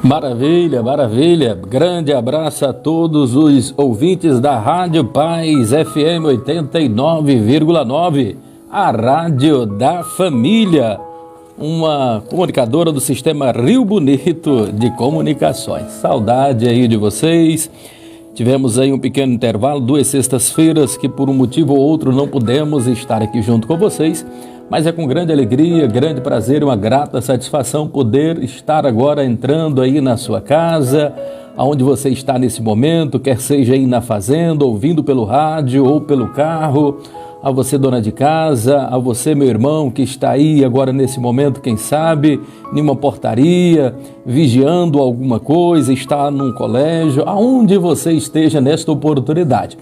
Maravilha, maravilha. Grande abraço a todos os ouvintes da Rádio Paz FM 89,9, a Rádio da Família, uma comunicadora do Sistema Rio Bonito de Comunicações. Saudade aí de vocês. Tivemos aí um pequeno intervalo, 2 sextas-feiras que por um motivo ou outro não pudemos estar aqui junto com vocês, mas é com grande alegria, grande prazer e uma grata satisfação poder estar agora entrando aí na sua casa, aonde você está nesse momento, quer seja aí na fazenda, ouvindo pelo rádio ou pelo carro. A você, dona de casa, a você, meu irmão, que está aí agora nesse momento, quem sabe, em uma portaria, vigiando alguma coisa, está num colégio, aonde você esteja nesta oportunidade.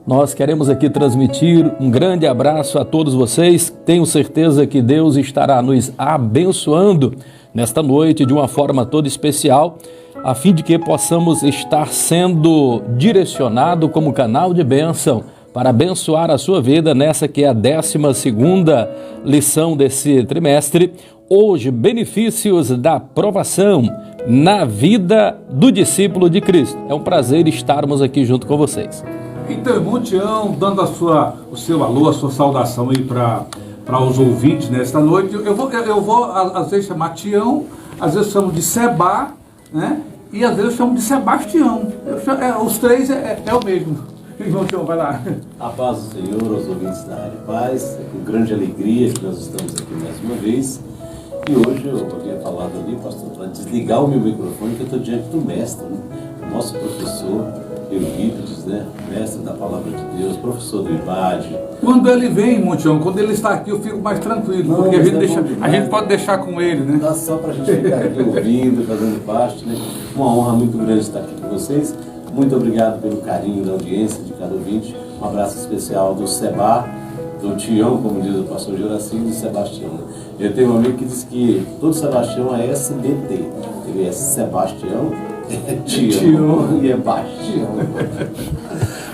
Nós queremos aqui transmitir um grande abraço a todos vocês. Tenho certeza que Deus estará nos abençoando nesta noite de uma forma toda especial, a fim de que possamos estar sendo direcionado como canal de bênção para abençoar a sua vida nessa que é a 12ª lição desse trimestre. Hoje, benefícios da provação na vida do discípulo de Cristo. É um prazer estarmos aqui junto com vocês. Então, irmão Tião, dando o seu alô, a sua saudação aí para os ouvintes nesta noite. Eu vou às vezes chamar Tião, às vezes chamo de Seba, né? E às vezes eu chamo de Sebastião. Os três é o mesmo. Irmão Tião, vai lá. A paz do Senhor aos ouvintes da Rádio Paz. É com grande alegria que nós estamos aqui mais uma vez. E hoje eu havia falado ali, pastor, para desligar o meu microfone, que eu estou diante do mestre, né? O nosso professor Eurípides, né? Mestre da Palavra de Deus, professor do IBAD. Quando ele vem, irmão Tião, quando ele está aqui, eu fico mais tranquilo, não, porque a gente pode deixar com ele, né? Dá só para a gente ficar aqui ouvindo, fazendo parte, né? Uma honra muito grande estar aqui com vocês. Muito obrigado pelo carinho da audiência de cada ouvinte. Um abraço especial do Seba, do Tião, como diz o pastor Juraci, e do Sebastião. Eu tenho um amigo que diz que todo Sebastião é SBT. Ele é Sebastião, é Tião e é Bastião.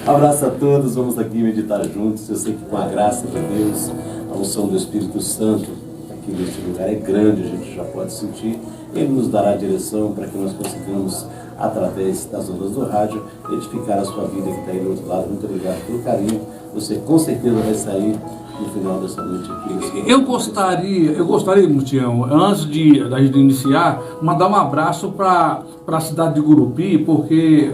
Abraço a todos, vamos aqui meditar juntos. Eu sei que com a graça de Deus, a unção do Espírito Santo aqui neste lugar é grande, a gente já pode sentir. Ele nos dará a direção para que nós consigamos, através das ondas do rádio, edificar a sua vida que está aí do outro lado. Muito obrigado pelo carinho. Você com certeza vai sair no final dessa noite aqui. Eu gostaria, Mutião, antes da gente iniciar, mandar um abraço para a cidade de Gurupi, porque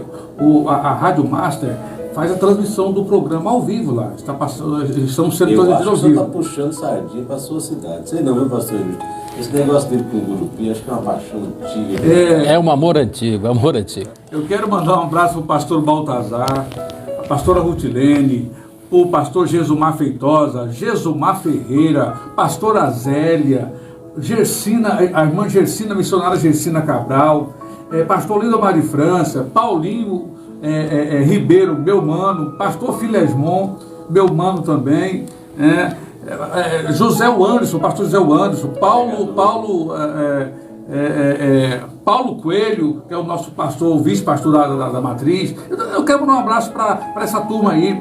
a Rádio Master faz a transmissão do programa ao vivo lá. Estamos sendo transmitidos ao vivo. Você está puxando sardinha para a sua cidade. Sei não, meu pastor? Esse negócio dele com o Gurupi, acho que é uma paixão antiga. É um amor antigo, amor antigo. Eu quero mandar um abraço para o pastor Baltazar, a pastora Rutilene, o pastor Jesumar Feitosa, Jesumar Ferreira, pastora Zélia, a irmã Gersina, missionária Gersina Cabral, pastor Linda Mari França, Paulinho Ribeiro, meu mano, pastor Filesmon, meu mano também, José Anderson, pastor José Anderson, Paulo Coelho, que é o nosso pastor, o vice-pastor da Matriz. Eu quero mandar um abraço para essa turma aí,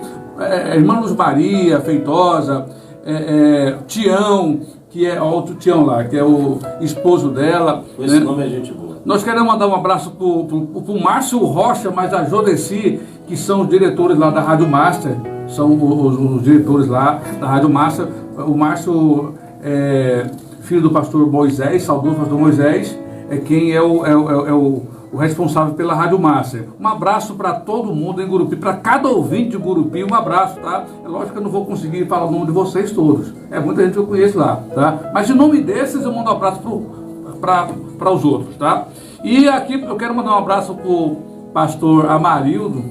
irmã Luz Maria Feitosa, Tião, que é outro Tião lá, que é o esposo dela. Esse nome é gente boa. Nós queremos mandar um abraço para o Márcio Rocha, mas a Jodeci, que são os diretores lá da Rádio Master, são os diretores lá da Rádio Master. O Márcio, filho do pastor Moisés, saudoso pastor Moisés, é quem é o responsável pela Rádio Master. Um abraço para todo mundo em Gurupi, para cada ouvinte de Gurupi, um abraço, tá? É lógico que eu não vou conseguir falar o nome de vocês todos, é muita gente que eu conheço lá, tá? Mas em nome desses eu mando um abraço para os outros, tá? E aqui eu quero mandar um abraço para o pastor Amarildo.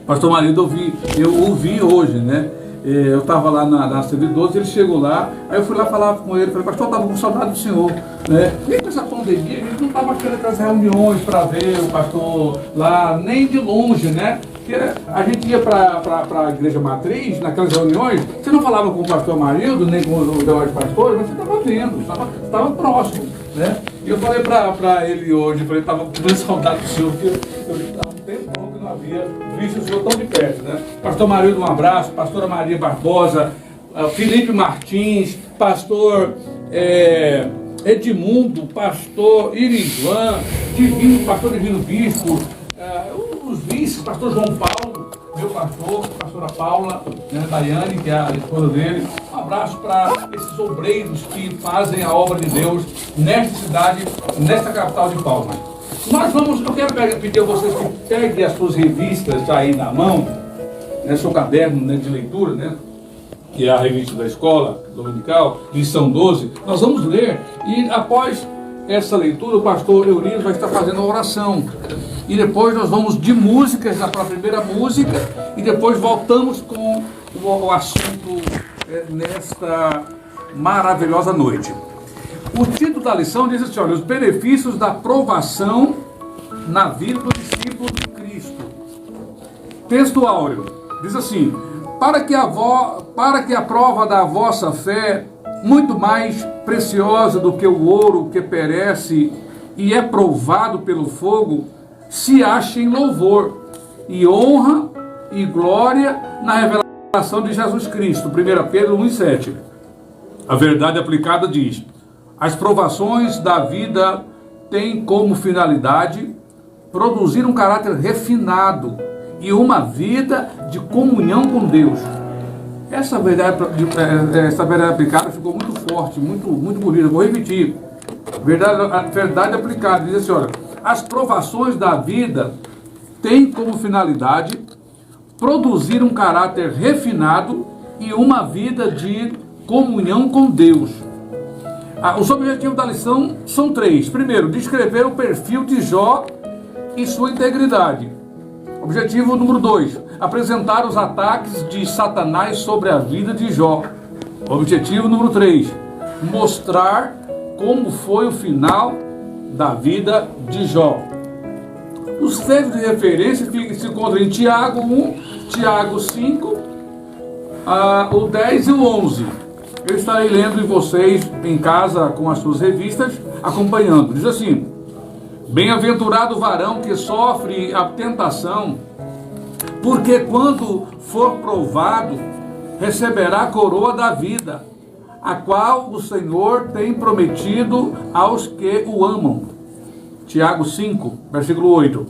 Pastor Amarildo eu ouvi hoje, né? Eu estava lá na CV12, ele chegou lá, aí eu fui lá falar com ele, falei, pastor, eu estava com saudade do senhor, né? E com essa pandemia, a gente não estava querendo aquelas reuniões para ver o pastor lá, nem de longe, né? Porque a gente ia para a igreja matriz, naquelas reuniões, você não falava com o pastor Amarildo, nem com os demais pastores, mas você estava vendo, estava próximo, né? E eu falei para ele hoje, eu falei, estava com saudade do senhor, porque eu estava um tempão que não havia visto o senhor tão de perto, né? Pastor Amarildo, um abraço, pastora Maria Barbosa, Felipe Martins, pastor Edmundo, pastor Irivan, pastor Divino Bispo, os vices, pastor João Paulo, meu pastor, pastora Paula, né, Daiane, que é a esposa dele. Um abraço para esses obreiros que fazem a obra de Deus nesta cidade, nesta capital de Palmas. Eu quero pedir a vocês que peguem as suas revistas aí na mão, né, seu caderno, né, de leitura, né, que é a revista da escola dominical, lição 12. Nós vamos ler e após essa leitura o pastor Eurico vai estar fazendo a oração. E depois nós vamos de músicas para a primeira música e depois voltamos com o assunto nesta maravilhosa noite. O título da lição diz assim, olha, os benefícios da provação na vida do discípulo de Cristo. Texto áureo, diz assim, para que a prova da vossa fé, muito mais preciosa do que o ouro que perece e é provado pelo fogo, se ache em louvor e honra e glória na revelação de Jesus Cristo. 1 Pedro 1,7. A verdade aplicada diz, as provações da vida têm como finalidade produzir um caráter refinado e uma vida de comunhão com Deus. Essa verdade aplicada ficou muito forte, muito bonita. Vou repetir. Verdade aplicada diz assim, olha, as provações da vida têm como finalidade produzir um caráter refinado e uma vida de comunhão com Deus. Os objetivos da lição são 3. Primeiro, descrever o perfil de Jó e sua integridade. Objetivo número 2, apresentar os ataques de Satanás sobre a vida de Jó. Objetivo número 3, mostrar como foi o final da vida de Jó. Os textos de referência se encontram em Tiago 1, Tiago 5, o 10 e o 11. Eu estarei lendo em vocês em casa com as suas revistas, acompanhando. Diz assim, bem-aventurado o varão que sofre a tentação, porque quando for provado, receberá a coroa da vida, a qual o Senhor tem prometido aos que o amam. Tiago 5, versículo 8.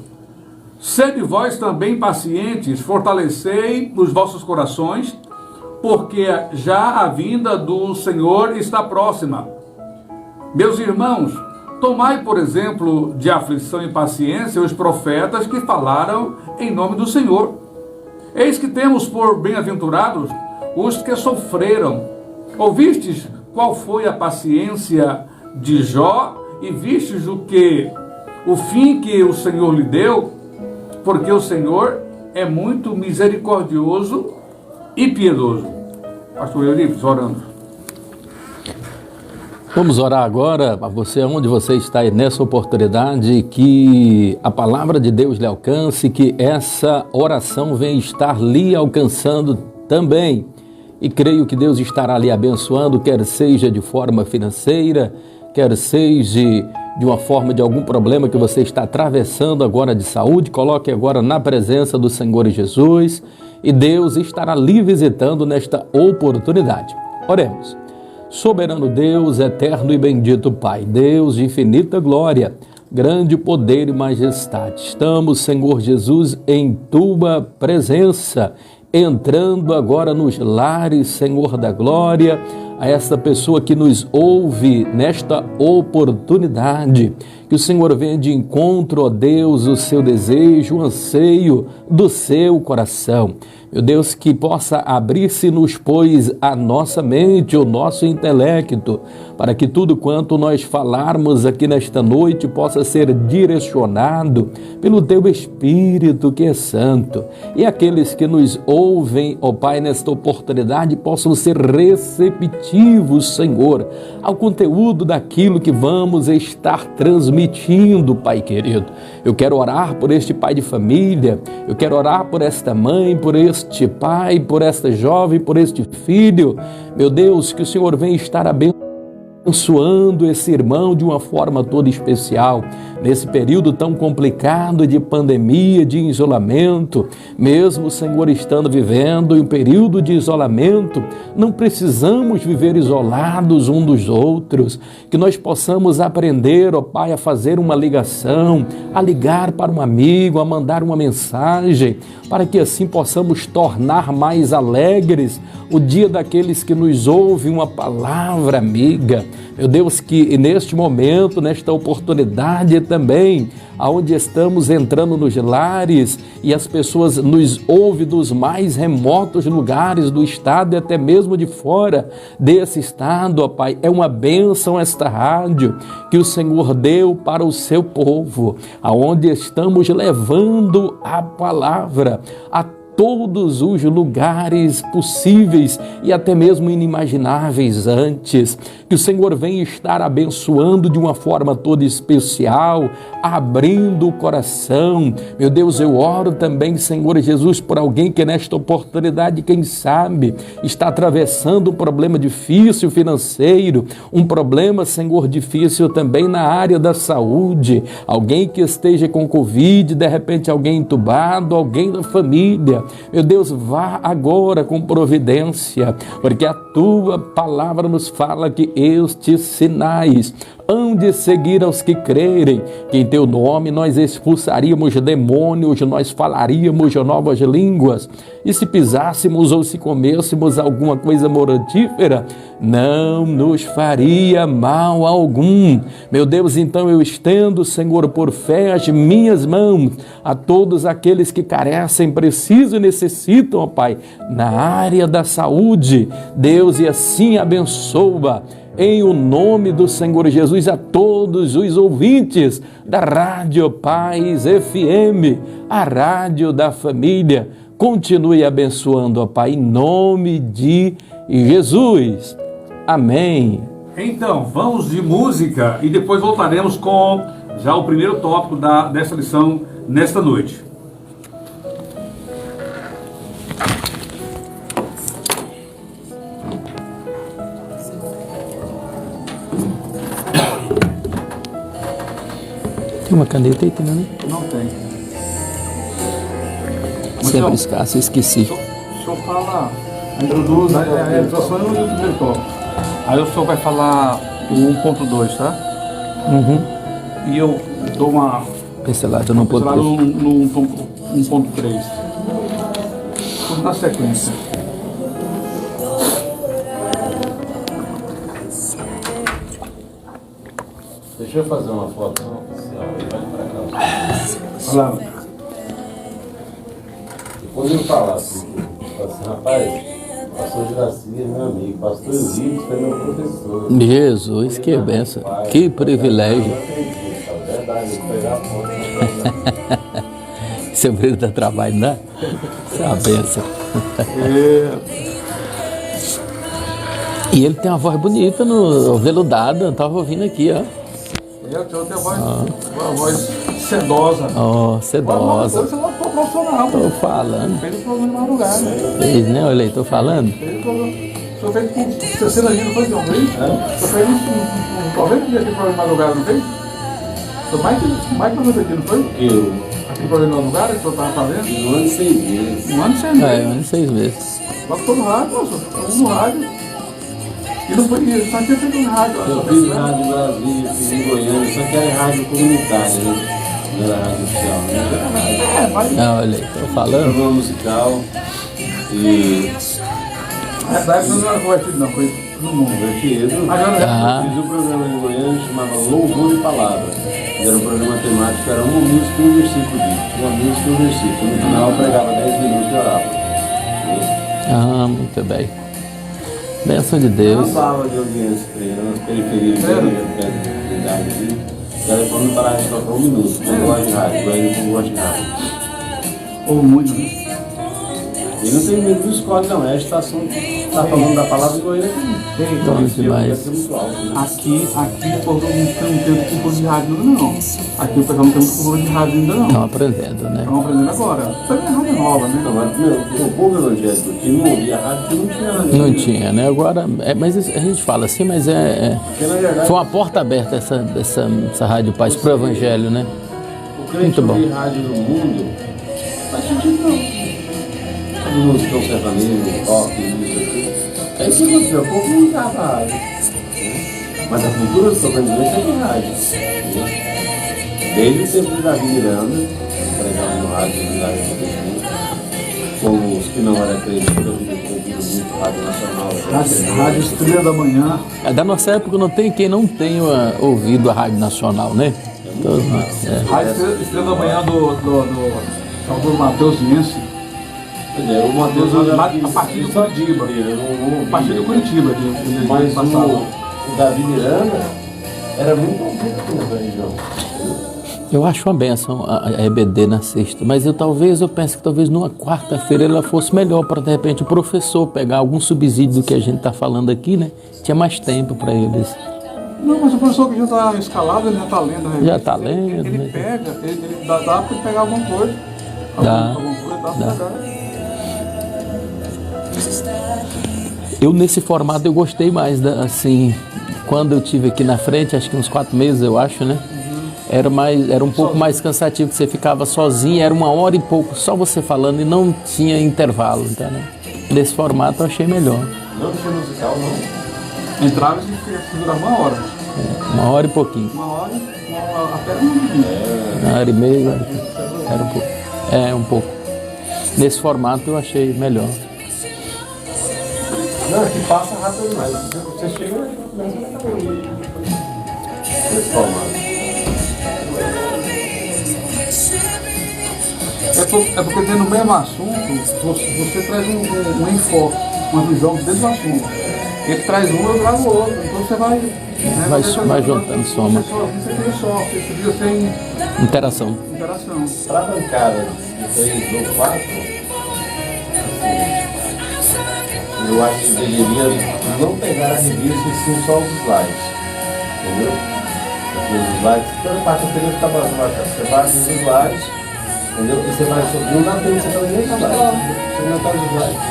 Sede vós também pacientes, fortalecei os vossos corações, porque já a vinda do Senhor está próxima. Meus irmãos, tomai, por exemplo, de aflição e paciência os profetas que falaram em nome do Senhor. Eis que temos por bem-aventurados os que sofreram. Ouvistes qual foi a paciência de Jó e vistes o fim que o Senhor lhe deu? Porque o Senhor é muito misericordioso e piedoso. Pastor Eurico, orando. Vamos orar agora para você, onde você está aí nessa oportunidade, que a palavra de Deus lhe alcance, que essa oração venha estar lhe alcançando também. E creio que Deus estará lhe abençoando, quer seja de forma financeira, quer seja de uma forma de algum problema que você está atravessando agora de saúde. Coloque agora na presença do Senhor Jesus e Deus estará lhe visitando nesta oportunidade. Oremos. Soberano Deus, eterno e bendito Pai, Deus de infinita glória, grande poder e majestade, estamos, Senhor Jesus, em Tua presença, entrando agora nos lares, Senhor da glória, a essa pessoa que nos ouve nesta oportunidade. Que o Senhor venha de encontro, ó Deus, o seu desejo, o anseio do seu coração. Meu Deus, que possa abrir-se-nos, pois, a nossa mente, o nosso intelecto, para que tudo quanto nós falarmos aqui nesta noite possa ser direcionado pelo Teu Espírito que é santo. E aqueles que nos ouvem, ó Pai, nesta oportunidade, possam ser receptivos, Senhor, ao conteúdo daquilo que vamos estar transmitindo, Pai querido. Eu quero orar por este pai de família, eu quero orar por esta mãe, por este pai, por esta jovem, por este filho. Meu Deus, que o Senhor venha estar abençoando abençoando esse irmão de uma forma toda especial, nesse período tão complicado de pandemia, de isolamento, mesmo o Senhor estando vivendo em um período de isolamento, não precisamos viver isolados um dos outros, que nós possamos aprender, ó Pai, a fazer uma ligação, a ligar para um amigo, a mandar uma mensagem, para que assim possamos tornar mais alegres o dia daqueles que nos ouvem uma palavra amiga. Meu Deus, que neste momento, nesta oportunidade também, aonde estamos entrando nos lares e as pessoas nos ouvem dos mais remotos lugares do estado e até mesmo de fora desse estado, ó Pai, é uma bênção esta rádio que o Senhor deu para o seu povo, aonde estamos levando a palavra a todos os lugares possíveis e até mesmo inimagináveis antes. Que o Senhor venha estar abençoando de uma forma toda especial, abrindo o coração. Meu Deus, eu oro também, Senhor Jesus, por alguém que nesta oportunidade, quem sabe, está atravessando um problema difícil financeiro, um problema, Senhor, difícil também na área da saúde, alguém que esteja com Covid, de repente alguém entubado, alguém da família. Meu Deus, vá agora com providência, porque a tua palavra nos fala que estes sinais hão de seguir aos que crerem, que em teu nome nós expulsaríamos demônios, nós falaríamos novas línguas, e se pisássemos ou se comêssemos alguma coisa mortífera, não nos faria mal algum. Meu Deus, então eu estendo, Senhor, por fé as minhas mãos a todos aqueles que carecem, precisam e necessitam, ó Pai, na área da saúde. Deus, e assim abençoa em o nome do Senhor Jesus a todos os ouvintes da Rádio Paz FM, a rádio da família. Continue abençoando, ó Pai, em nome de Jesus. Amém. Então, vamos de música e depois voltaremos com já o primeiro tópico dessa lição nesta noite. Tem uma caneta aí, tem, né? Não tem. Sempre escasso, eu esqueci. O senhor fala, introduz a introdução e o primeiro tópico. Aí o senhor vai falar o 1.2, tá? Uhum. E eu dou uma pincelada no 1.3. No 1.3. Vamos na sequência. Deixa eu fazer uma foto oficial e vai pra cá. Fala. Quando eu falar assim, rapaz, pastor Juraci é meu amigo, pastor Eurico foi meu professor. Jesus, que benção, que privilégio. É verdade, eu vou pegar a foto. Seu filho dá trabalho, né? Isso é uma benção. E ele tem uma voz bonita, veludada, eu estava ouvindo aqui, ó. Eu tenho uma voz sedosa. Oh, sedosa. Você não foi profissional. Tô falando. Fez o programa na madrugada. Fez, né? Olha aí, tô falando. Fez o programa. O senhor fez com 60 dias, não foi, João? Fez? O senhor fez uns 90 dias aquele programa na madrugada, não fez? O senhor mais de 90 dias, não foi? Eu. Aquele programa na madrugada que o senhor estava fazendo? 1 ano e 6 meses. 1 ano e 6 meses. 1 ano e 6 meses. Logo no rádio, moço. No rádio. E não foi isso, só tinha feito um rádio. Eu fiz rádio em Brasília, fiz em Goiânia, só que era rádio comunitária, né? Não era rádio oficial, né? Mas Ah, olha aí, tô falando. Programa musical e essa época não era convertido, não, foi no mundo. divertido. Mas já Ah. Fiz um programa em Goiânia que chamava Louvor e Palavra. Era um programa temático, era uma música e um versículo disso. Uma música e um versículo. No final eu pregava 10 minutos e orava. Ah, muito bem. Bênção de Eu Deus. falava de audiência, nas periferias da cidade aqui. O telefone parava de tocar 1 minuto. Eu gosto de rádio, Goiânia não gosta de rádio. ou muito, né? E não tem medo do escolhe, não, é a estação. Está falando da palavra em Goiânia também. Bom demais. Aqui o povo não tem cultura de rádio ainda não. Aqui o pessoal não tem cultura de rádio ainda não. Estão aprendendo, né? Estão aprendendo agora. Também é rádio nova, né? Não, mas o povo evangélico que não ouvia rádio, não tinha rádio. Não tinha, né? Agora, mas a gente fala assim, mas Porque, na verdade, foi uma porta aberta essa Rádio Paz para o Evangelho, né? o crente Muito bom. ouvir rádio no mundo faz sentido não. As músicas sertanejas, rock, isso aqui. Aí o que aconteceu? O povo não usava rádio. Né? Mas a cultura do sobrevivência é de rádio. Né? Desde o tempo de Davi Miranda, pregava no rádio de Davi Miranda, como os que não eram crentes, eu ouviram muito rádio nacional. Rádio Estrela da Manhã. Da nossa época não tem quem não tenha ouvido a Rádio Nacional, né? Rádio Estrela da Manhã do Salvador Matheus Yense. O Matheus A partir do Curitiba. A partir do Curitiba. Mas o Davi Miranda era muito ouvido aqui nessa região. Eu acho uma benção a EBD na sexta, mas eu penso que talvez numa quarta-feira ela fosse melhor para, de repente, o professor pegar algum subsídio do que a gente está falando aqui, né? Tinha mais tempo para eles. Não, mas o professor que já está escalado, ele já está lendo a revista. Já está lendo, Ele né? pega, ele dá para ele pegar alguma coisa. Dá. Dá para pegar. Eu, nesse formato, eu gostei mais, assim, quando eu tive aqui na frente, acho que uns 4 meses, eu acho, né? Era um pouco mais cansativo, que você ficava sozinho, era 1 hora e pouco, só você falando e não tinha intervalo, entendeu? Nesse formato eu achei melhor. Não tinha musical, não. Entrava e segurava 1 hora. 1 hora e pouquinho. 1 hora, até 1 hora. 1 hora e meia, era um pouco. Um pouco. Nesse formato eu achei melhor. Não, é que passa rápido demais. Você chega e começa a ficar bonito. Esse formato. É porque dentro do mesmo assunto, você traz um enfoque, uma visão dentro do assunto. Ele traz um, eu trago o outro. Então você vai... Né, Vai juntando soma. Você cria só, você cria sem Interação. Para a bancada de 3 ou 4, eu acho que deveria não pegar a revista e sim só os slides. Entendeu? Porque os slides, toda quarta-feira fica bacana. Você baixa os slides, entendeu? E você vai sobre. Não dá tempo, você fala, nem trabalho. Você não tá os slides.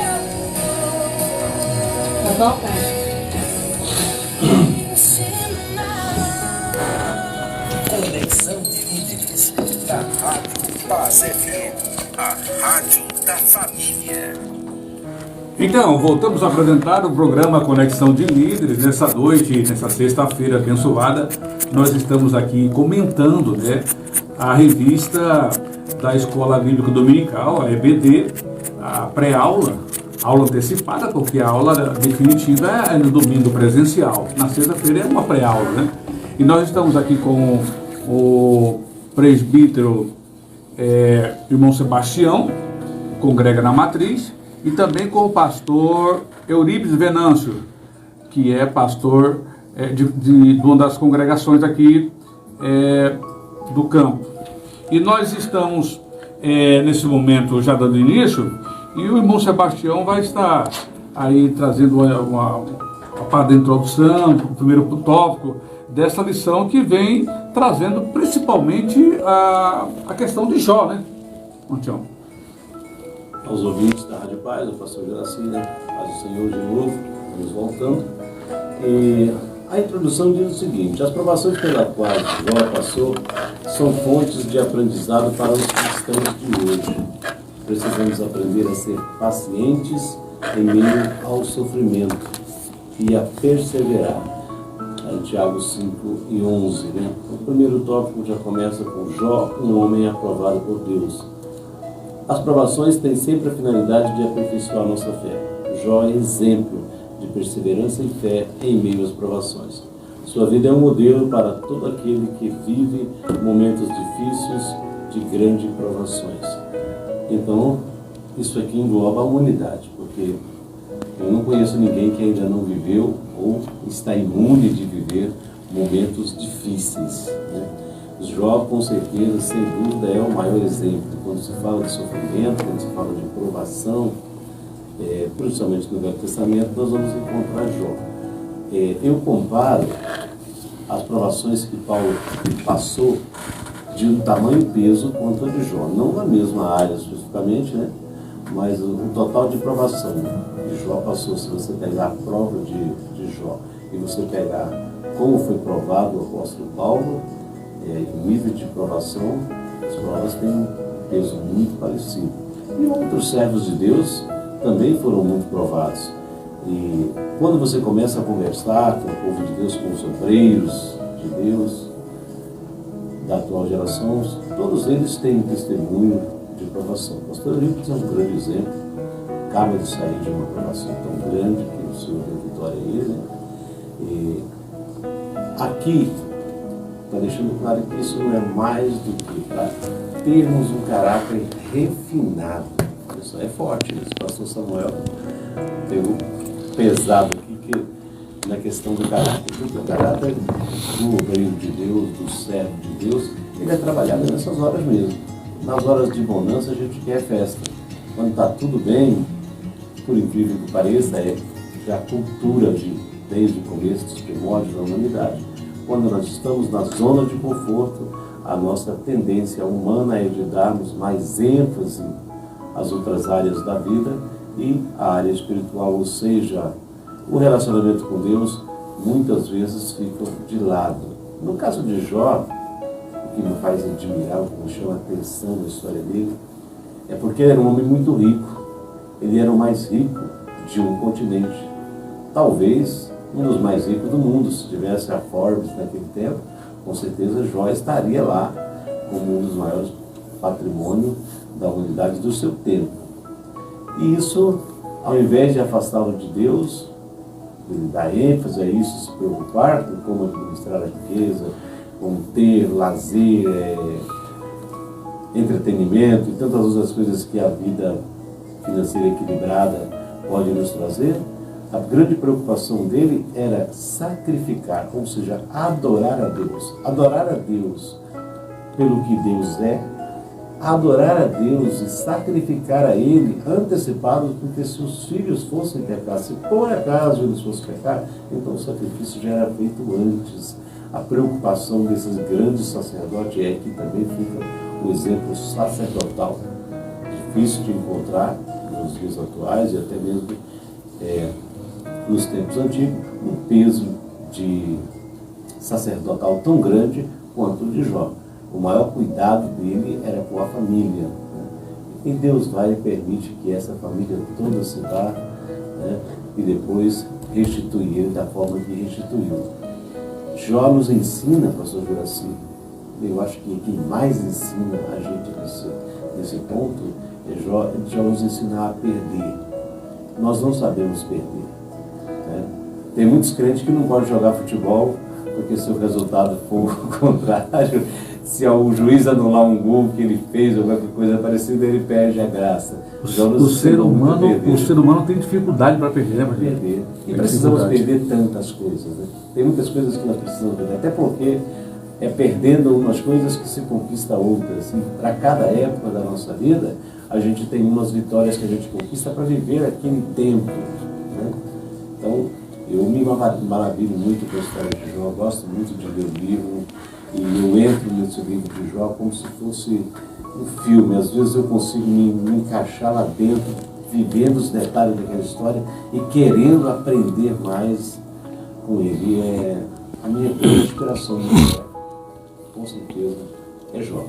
Legal, Conexão de Líderes da Rádio Paz FM, a rádio da família. Então, voltamos a apresentar o programa Conexão de Líderes. Nessa noite, nessa sexta-feira abençoada, nós estamos aqui comentando, né, a revista da Escola Bíblica Dominical, a EBD, a pré-aula, aula antecipada, porque a aula definitiva é no domingo presencial. Na sexta-feira é uma pré-aula, né? E nós estamos aqui com o presbítero irmão Sebastião, congrega na Matriz, e também com o pastor Eurípides Venâncio, que é pastor de uma das congregações aqui do campo. E nós estamos, nesse momento, já dando início, e o irmão Sebastião vai estar aí trazendo uma parte da introdução, o primeiro tópico dessa lição, que vem trazendo principalmente a questão de Jó, né, Montião? Aos ouvintes da Rádio Paz, o pastor Juraci, né? Paz do Senhor de novo, estamos voltando. E a introdução diz o seguinte: as provações pelas quais Jó passou são fontes de aprendizado para os cristãos de hoje. Precisamos aprender a ser pacientes em meio ao sofrimento e a perseverar. Aí, Tiago 5:11, né? O primeiro tópico já começa com Jó, um homem aprovado por Deus. As provações têm sempre a finalidade de aperfeiçoar nossa fé. Jó é exemplo de perseverança e fé em meio às provações. Sua vida é um modelo para todo aquele que vive momentos difíceis de grandes provações. Então, isso aqui engloba a humanidade, porque eu não conheço ninguém que ainda não viveu ou está imune de viver momentos difíceis, né? Jó, com certeza, sem dúvida, é o maior exemplo. Quando se fala de sofrimento, quando se fala de provação, principalmente no Velho Testamento, nós vamos encontrar Jó. Eu comparo as provações que Paulo passou de um tamanho e peso quanto a de Jó. Não na mesma área especificamente, né? Mas o total de provação que Jó passou, se você pegar a prova de Jó e você pegar como foi provado o apóstolo Paulo, o nível de provação, as provas têm um peso muito parecido. E outros servos de Deus também foram muito provados. E quando você começa a conversar com o povo de Deus, com os obreiros de Deus da atual geração, todos eles têm testemunho de provação. O pastor Eurípides é um grande exemplo, acaba de sair de uma provação tão grande que o Senhor deu vitória a ele. E aqui está deixando claro que isso não é mais do que para termos um caráter refinado. Isso é forte, né? O pastor Samuel pegou pesado aqui na questão do caráter. Porque o caráter do obreiro de Deus, do servo de Deus, ele é trabalhado nessas horas mesmo. Nas horas de bonança a gente quer festa. Quando está tudo bem, por incrível que pareça, é a cultura desde o começo dos primórdios da humanidade. Quando nós estamos na zona de conforto, a nossa tendência humana é de darmos mais ênfase às outras áreas da vida e a área espiritual, ou seja, o relacionamento com Deus, muitas vezes fica de lado. No caso de Jó, o que me faz admirar, o que me chama a atenção na história dele, é porque ele era um homem muito rico. Ele era o mais rico de um continente. Talvez um dos mais ricos do mundo. Se tivesse a Forbes naquele tempo, com certeza Jó estaria lá como um dos maiores patrimônios da humanidade do seu tempo. E isso, ao invés de afastá-lo de Deus, ele dá ênfase a isso, se preocupar com como administrar a riqueza, como ter lazer, entretenimento e tantas outras coisas que a vida financeira equilibrada pode nos trazer, a grande preocupação dele era sacrificar, ou seja, adorar a Deus. Adorar a Deus pelo que Deus é, adorar a Deus e sacrificar a Ele antecipados, porque se os filhos fossem pecar, se por acaso eles fossem pecar, então o sacrifício já era feito antes. A preocupação desses grandes sacerdotes é que também fica o exemplo sacerdotal, difícil de encontrar nos dias atuais e até mesmo nos tempos antigos, um peso de sacerdotal tão grande quanto o de Jó. O maior cuidado dele era com a família. E Deus vai e permite que essa família toda se vá, né, e depois restituir ele da forma que restituiu. Jó nos ensina, pastor Juraci, eu acho que quem mais ensina a gente nesse ponto é Jó nos ensina a perder. Nós não sabemos perder. Né? Tem muitos crentes que não podem jogar futebol porque se o resultado for o contrário, se o juiz anular um gol que ele fez ou qualquer coisa parecida, ele perde a graça. O ser humano tem dificuldade para perder, né, perder. E precisamos perder tantas coisas. Né? Tem muitas coisas que nós precisamos perder, até porque é perdendo umas coisas que se conquista outras. E para cada época da nossa vida, a gente tem umas vitórias que a gente conquista para viver aquele tempo. Né? Então, eu me maravilho muito com a história de Jó, gosto muito de ler o livro, e eu entro nesse livro de Jó como se fosse um filme. Às vezes eu consigo me encaixar lá dentro, vivendo os detalhes daquela história e querendo aprender mais com ele. É a minha grande inspiração no Jó, com certeza, é Jó.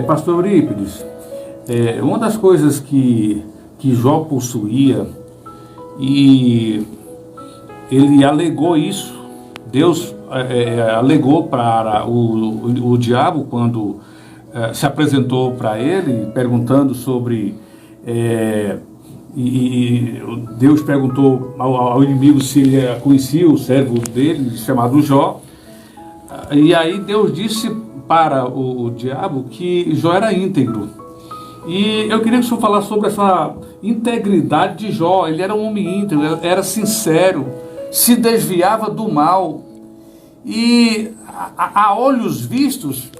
Pastor Eurípides, uma das coisas que Jó possuía, e ele alegou isso, Deus alegou para o diabo quando se apresentou para ele, perguntando sobre... e Deus perguntou ao inimigo se ele conhecia o servo dele, chamado Jó. E aí Deus disse para o diabo que Jó era íntegro. E eu queria que o senhor falasse sobre essa integridade de Jó. Ele era um homem íntegro, era sincero, se desviava do mal. E a olhos vistos,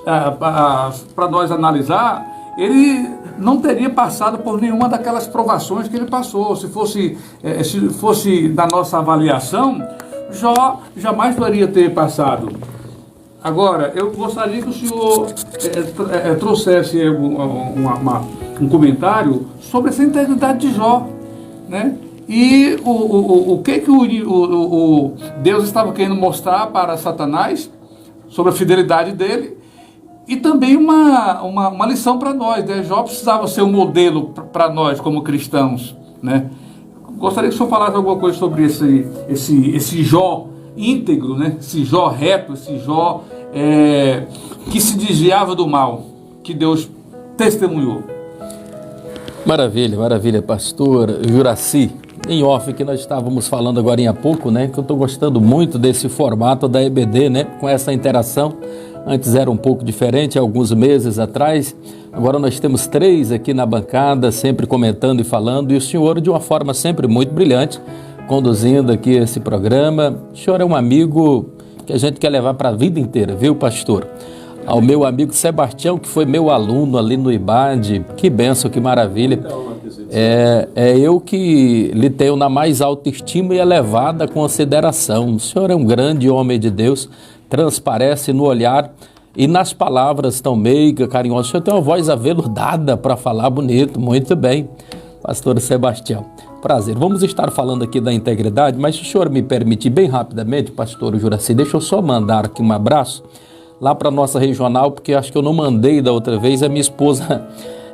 para nós analisar, ele não teria passado por nenhuma daquelas provações que ele passou. Se fosse da nossa avaliação, Jó jamais poderia ter passado. Agora, eu gostaria que o senhor trouxesse um comentário sobre essa integridade de Jó, né? E o que o Deus estava querendo mostrar para Satanás sobre a fidelidade dele, e também uma lição para nós, né? Jó precisava ser um modelo para nós como cristãos, né? Gostaria que o senhor falasse alguma coisa sobre esse Jó íntegro, né? Esse Jó reto, esse Jó que se desviava do mal, que Deus testemunhou. Maravilha, maravilha, pastor Juraci. Em off, que nós estávamos falando agora há pouco, né? Que eu estou gostando muito desse formato da EBD, né? Com essa interação. Antes era um pouco diferente, alguns meses atrás. Agora nós temos 3 aqui na bancada, sempre comentando e falando. E o senhor, de uma forma sempre muito brilhante, conduzindo aqui esse programa. O senhor é um amigo que a gente quer levar para a vida inteira, viu, pastor? Ao meu amigo Sebastião, que foi meu aluno ali no IBAD. Que bênção, que maravilha. É eu que lhe tenho na mais alta estima e elevada consideração. O senhor é um grande homem de Deus, transparece no olhar e nas palavras tão meiga, carinhosa. O senhor tem uma voz aveludada para falar bonito, muito bem, pastor Sebastião. Prazer. Vamos estar falando aqui da integridade, mas se o senhor me permitir bem rapidamente, pastor Juraci, deixa eu só mandar aqui um abraço lá para a nossa regional, porque acho que eu não mandei da outra vez, a minha esposa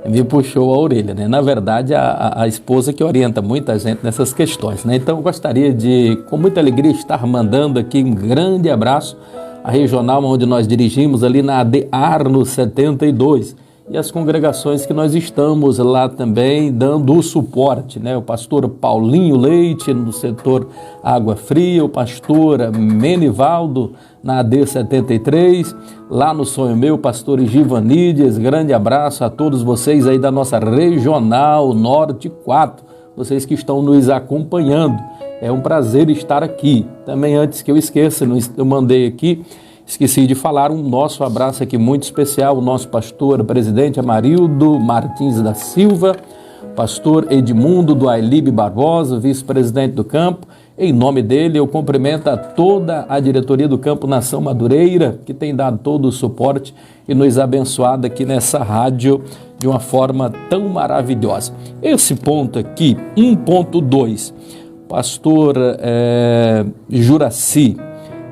me puxou a orelha, né? Na verdade, a esposa que orienta muita gente nessas questões, né? Então, eu gostaria de, com muita alegria, estar mandando aqui um grande abraço à regional onde nós dirigimos, ali na AD Arno 72, e as congregações que nós estamos lá também dando o suporte, né? O pastor Paulinho Leite no setor Água Fria, o pastor Menivaldo na AD 73, lá no Sonho Meu, pastor Givanides. Grande abraço a todos vocês aí da nossa Regional Norte 4, vocês que estão nos acompanhando. É um prazer estar aqui. Também, antes que eu esqueça, eu mandei aqui, esqueci de falar, um nosso abraço aqui muito especial, o nosso pastor presidente Amarildo Martins da Silva, pastor Edmundo do Ailib Barbosa, vice-presidente do campo. Em nome dele, eu cumprimento a toda a diretoria do Campo Nação Madureira, que tem dado todo o suporte e nos abençoado aqui nessa rádio de uma forma tão maravilhosa. Esse ponto aqui, 1.2, pastor Juraci,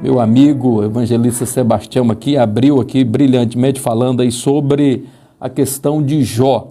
meu amigo evangelista Sebastião aqui, abriu aqui brilhantemente falando aí sobre a questão de Jó.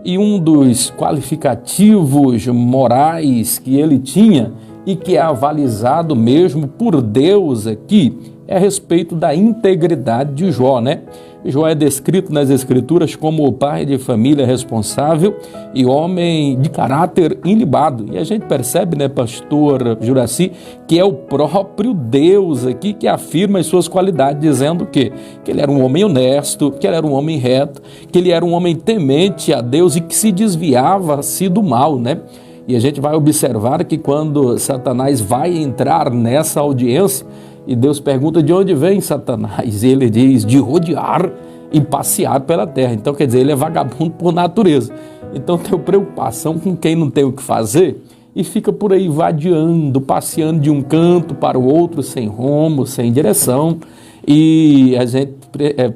E um dos qualificativos morais que ele tinha e que é avalizado mesmo por Deus aqui é a respeito da integridade de Jó, né? Jó é descrito nas Escrituras como o pai de família responsável e homem de caráter ilibado. E a gente percebe, né, pastor Juraci, que é o próprio Deus aqui que afirma as suas qualidades, dizendo que ele era um homem honesto, que ele era um homem reto, que ele era um homem temente a Deus e que se desviava-se do mal, né? E a gente vai observar que quando Satanás vai entrar nessa audiência, e Deus pergunta: de onde vem Satanás? E ele diz: de rodear e passear pela terra. Então, quer dizer, ele é vagabundo por natureza. Então, tem preocupação com quem não tem o que fazer e fica por aí vadiando, passeando de um canto para o outro, sem rumo, sem direção. E a gente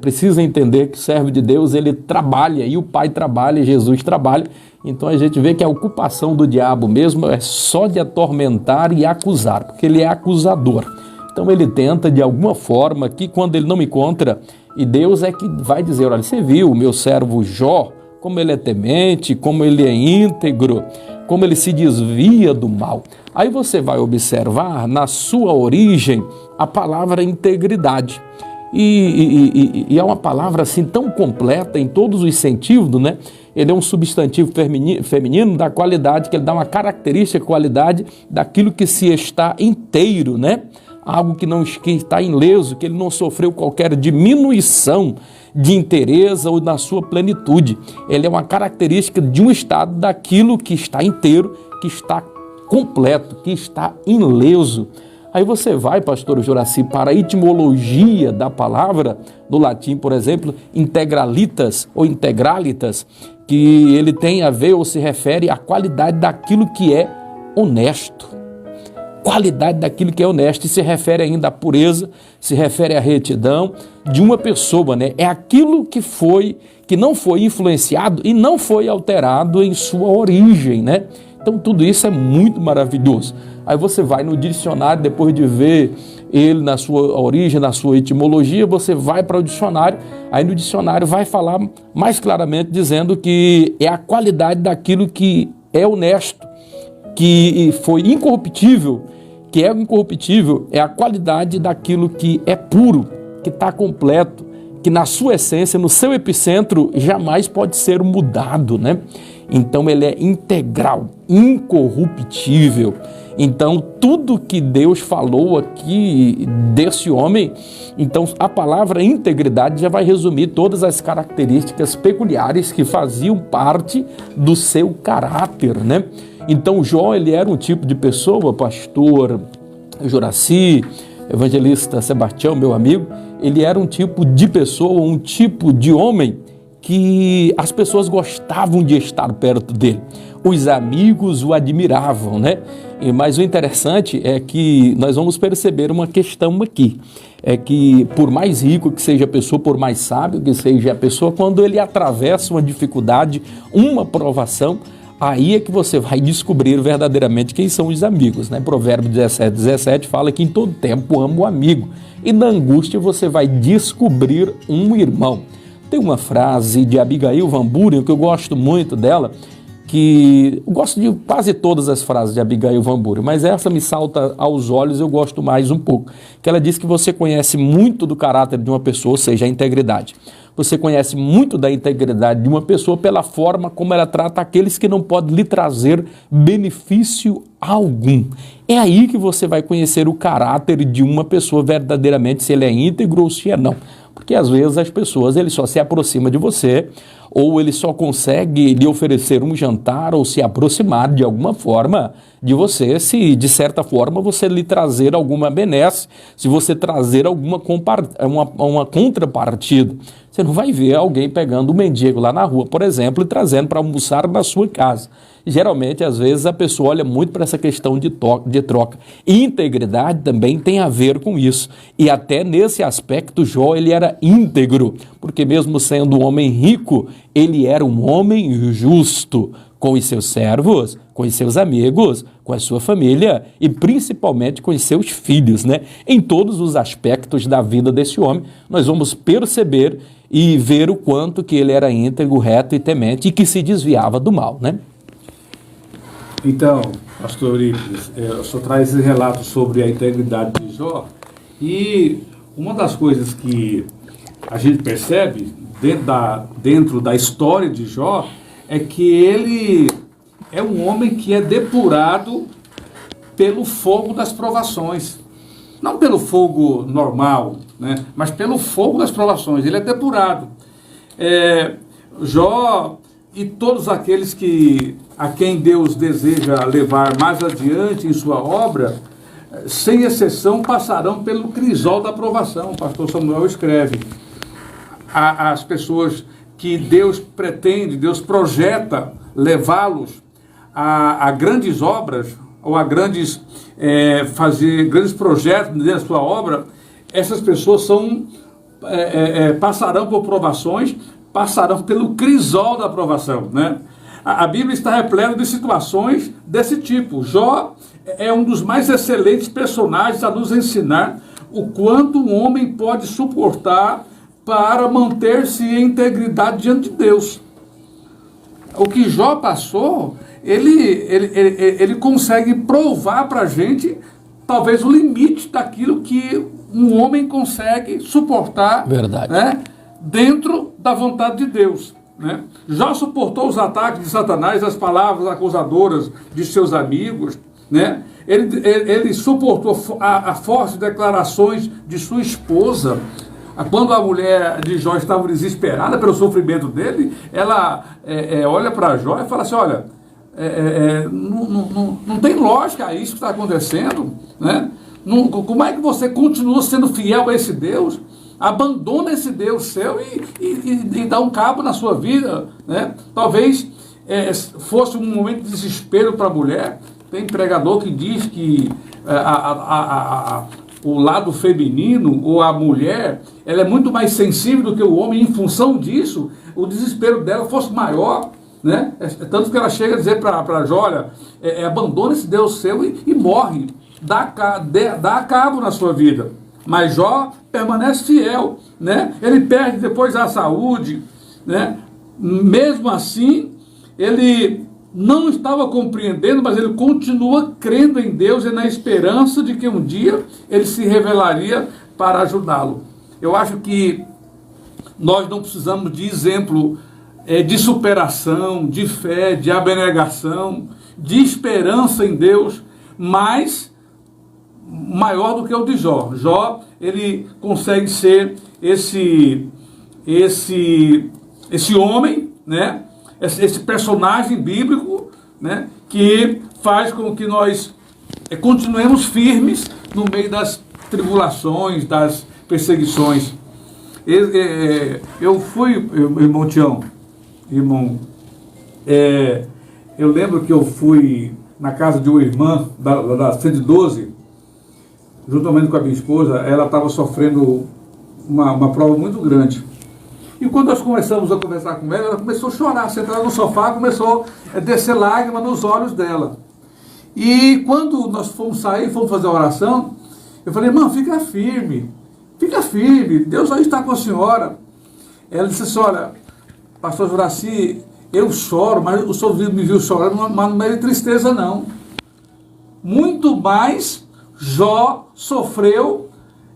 precisa entender que o servo de Deus, ele trabalha, e o Pai trabalha, e Jesus trabalha. Então a gente vê que a ocupação do diabo mesmo é só de atormentar e acusar, porque ele é acusador. Então ele tenta de alguma forma que quando ele não encontra, e Deus é que vai dizer: olha, você viu o meu servo Jó, como ele é temente, como ele é íntegro, como ele se desvia do mal. Aí você vai observar na sua origem a palavra integridade. E é uma palavra assim tão completa em todos os sentidos, né? Ele é um substantivo feminino da qualidade, que ele dá uma característica, qualidade daquilo que se está inteiro, né? Algo que está ileso, que ele não sofreu qualquer diminuição de inteireza ou na sua plenitude. Ele é uma característica de um estado daquilo que está inteiro, que está completo, que está ileso. Aí você vai, pastor Juraci, para a etimologia da palavra, no latim, por exemplo, integralitas ou integralitas, que ele tem a ver ou se refere à qualidade daquilo que é honesto. Qualidade daquilo que é honesto, e se refere ainda à pureza, se refere à retidão de uma pessoa, né? É aquilo que não foi influenciado e não foi alterado em sua origem, né? Então tudo isso é muito maravilhoso. Aí você vai no dicionário, depois de ver ele na sua origem, na sua etimologia, você vai para o dicionário, aí no dicionário vai falar mais claramente dizendo que é a qualidade daquilo que é honesto, que foi incorruptível, que é incorruptível, é a qualidade daquilo que é puro, que está completo, que na sua essência, no seu epicentro, jamais pode ser mudado, né? Então ele é integral, incorruptível. Então tudo que Deus falou aqui desse homem, então a palavra integridade já vai resumir todas as características peculiares que faziam parte do seu caráter, né? Então Jó, ele era um tipo de pessoa, pastor Juraci, evangelista Sebastião, meu amigo, ele era um tipo de pessoa, um tipo de homem que as pessoas gostavam de estar perto dele. Os amigos o admiravam, né? Mas o interessante é que nós vamos perceber uma questão aqui. É que por mais rico que seja a pessoa, por mais sábio que seja a pessoa, quando ele atravessa uma dificuldade, uma provação, aí é que você vai descobrir verdadeiramente quem são os amigos, né? Provérbio 17 fala que em todo tempo ama o amigo. E na angústia você vai descobrir um irmão. Tem uma frase de Abigail Van Buren, que eu gosto muito dela, que eu gosto de quase todas as frases de Abigail Van Buren, mas essa me salta aos olhos, eu gosto mais um pouco, que ela diz que você conhece muito do caráter de uma pessoa, ou seja, a integridade. Você conhece muito da integridade de uma pessoa pela forma como ela trata aqueles que não podem lhe trazer benefício algum. É aí que você vai conhecer o caráter de uma pessoa verdadeiramente, se ele é íntegro ou se é não. Porque às vezes as pessoas, ele só se aproxima de você, ou ele só consegue lhe oferecer um jantar ou se aproximar de alguma forma de você, se de certa forma você lhe trazer alguma benesse, se você trazer alguma uma contrapartida. Você não vai ver alguém pegando um mendigo lá na rua, por exemplo, e trazendo para almoçar na sua casa. Geralmente, às vezes, a pessoa olha muito para essa questão de troca. E integridade também tem a ver com isso. E até nesse aspecto, Jó, ele era íntegro, porque mesmo sendo um homem rico, ele era um homem justo com os seus servos, com os seus amigos, com a sua família e principalmente com os seus filhos, né? Em todos os aspectos da vida desse homem, nós vamos perceber e ver o quanto que ele era íntegro, reto e temente e que se desviava do mal, né? Então, pastor Eurípides, o senhor traz esse relato sobre a integridade de Jó, e uma das coisas que a gente percebe dentro da história de Jó é que ele é um homem que é depurado pelo fogo das provações. Não pelo fogo normal, né, mas pelo fogo das provações. Ele é depurado. Jó e todos aqueles a quem Deus deseja levar mais adiante em sua obra, sem exceção, passarão pelo crisol da provação. O pastor Samuel escreve. As pessoas que Deus pretende, Deus projeta levá-los a grandes obras, ou a fazer grandes projetos dentro da sua obra, essas pessoas passarão por provações, passarão pelo crisol da provação, né? A Bíblia está repleta de situações desse tipo. Jó é um dos mais excelentes personagens a nos ensinar o quanto um homem pode suportar para manter-se em integridade diante de Deus. O que Jó passou, ele consegue provar para a gente talvez o limite daquilo que um homem consegue suportar, né, dentro da vontade de Deus, né? Jó suportou os ataques de Satanás, as palavras acusadoras de seus amigos, né? Ele suportou as fortes declarações de sua esposa. Quando a mulher de Jó estava desesperada pelo sofrimento dele, ela olha para Jó e fala assim, olha, não tem lógica isso que está acontecendo, né? Como é que você continua sendo fiel a esse Deus? Abandona esse Deus seu e dá um cabo na sua vida, né? Talvez fosse um momento de desespero para a mulher. Tem pregador que diz que o lado feminino ou a mulher, ela é muito mais sensível do que o homem. Em função disso, o desespero dela fosse maior, né? Tanto que ela chega a dizer para Jó, olha, abandona esse Deus seu e morre, dá cabo na sua vida. Mas Jó permanece fiel, né? Ele perde depois a saúde, né? Mesmo assim, ele não estava compreendendo, mas ele continua crendo em Deus e na esperança de que um dia ele se revelaria para ajudá-lo. Eu acho que nós não precisamos de exemplo de superação, de fé, de abnegação, de esperança em Deus, mas maior do que o de Jó. Jó, ele consegue ser esse homem, né? Esse personagem bíblico, né? Que faz com que nós continuemos firmes no meio das tribulações, das perseguições. Eu fui, irmão Tião, eu lembro que eu fui na casa de uma irmã da 112, juntamente com a minha esposa. Ela estava sofrendo uma prova muito grande. E quando nós começamos a conversar com ela começou a chorar, sentada no sofá, começou a descer lágrimas nos olhos dela. E quando nós fomos sair, fomos fazer a oração, eu falei, irmã, fica firme, Deus aí está com a senhora. Ela disse assim, olha, pastor Juraci, eu choro, mas o senhor me viu chorando, mas não é de tristeza não. Muito mais Jó sofreu.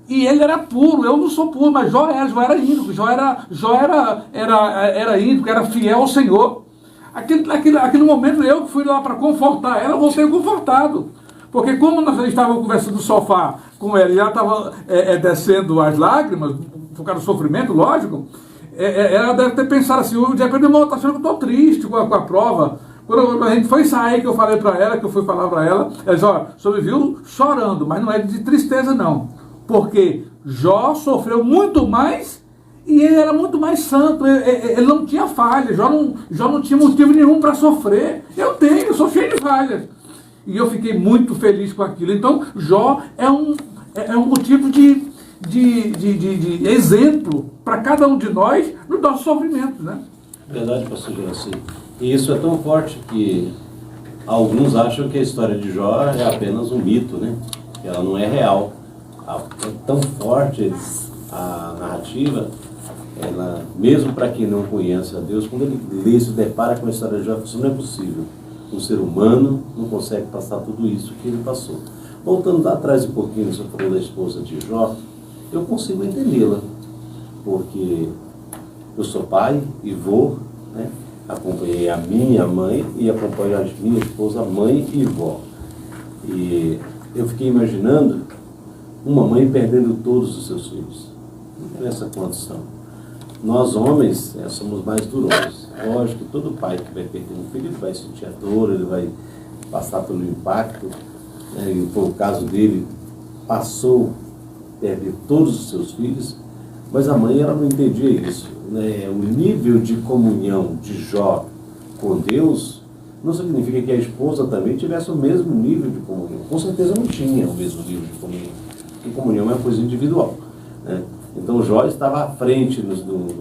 E ele era puro, eu não sou puro, mas Jó era íntegro, Jó era íntegro, era fiel ao Senhor. Aquele momento eu que fui lá para confortar ela, voltei confortado. Porque como nós estávamos conversando no sofá com ela e ela estava descendo as lágrimas, por causa do sofrimento, lógico, ela deve ter pensado assim, de repente eu estou achando que eu estou triste com a prova. Quando a gente foi sair, que eu falei para ela, que eu fui falar para ela disse, olha, o senhor me viu chorando, mas não é de tristeza não. Porque Jó sofreu muito mais e ele era muito mais santo, ele não tinha falhas, Jó não tinha motivo nenhum para sofrer. Eu sou cheio de falhas. E eu fiquei muito feliz com aquilo. Então, Jó é um motivo de exemplo para cada um de nós nos nossos sofrimentos, né? Verdade, pastor Juraci. E isso é tão forte que alguns acham que a história de Jó é apenas um mito, né? Que ela não é real. É tão forte a narrativa, ela, mesmo para quem não conhece a Deus, quando ele lê, se depara com a história de Jó, isso não é possível. Um ser humano não consegue passar tudo isso que ele passou. Voltando lá atrás um pouquinho, você falou da esposa de Jó, eu consigo entendê-la, porque eu sou pai e vô, né? Acompanhei a minha mãe e acompanho a minha esposa, mãe e vó. E eu fiquei imaginando uma mãe perdendo todos os seus filhos. Nessa condição. Nós, homens, somos mais durões. Lógico que todo pai que vai perder um filho, ele vai sentir a dor, ele vai passar pelo impacto. Né? E foi o caso dele, passou a perder todos os seus filhos, mas a mãe, ela não entendia isso. Né? O nível de comunhão de Jó com Deus não significa que a esposa também tivesse o mesmo nível de comunhão. Com certeza não tinha o mesmo nível de comunhão. Porque comunhão é uma coisa individual. Né? Então Jó estava à frente no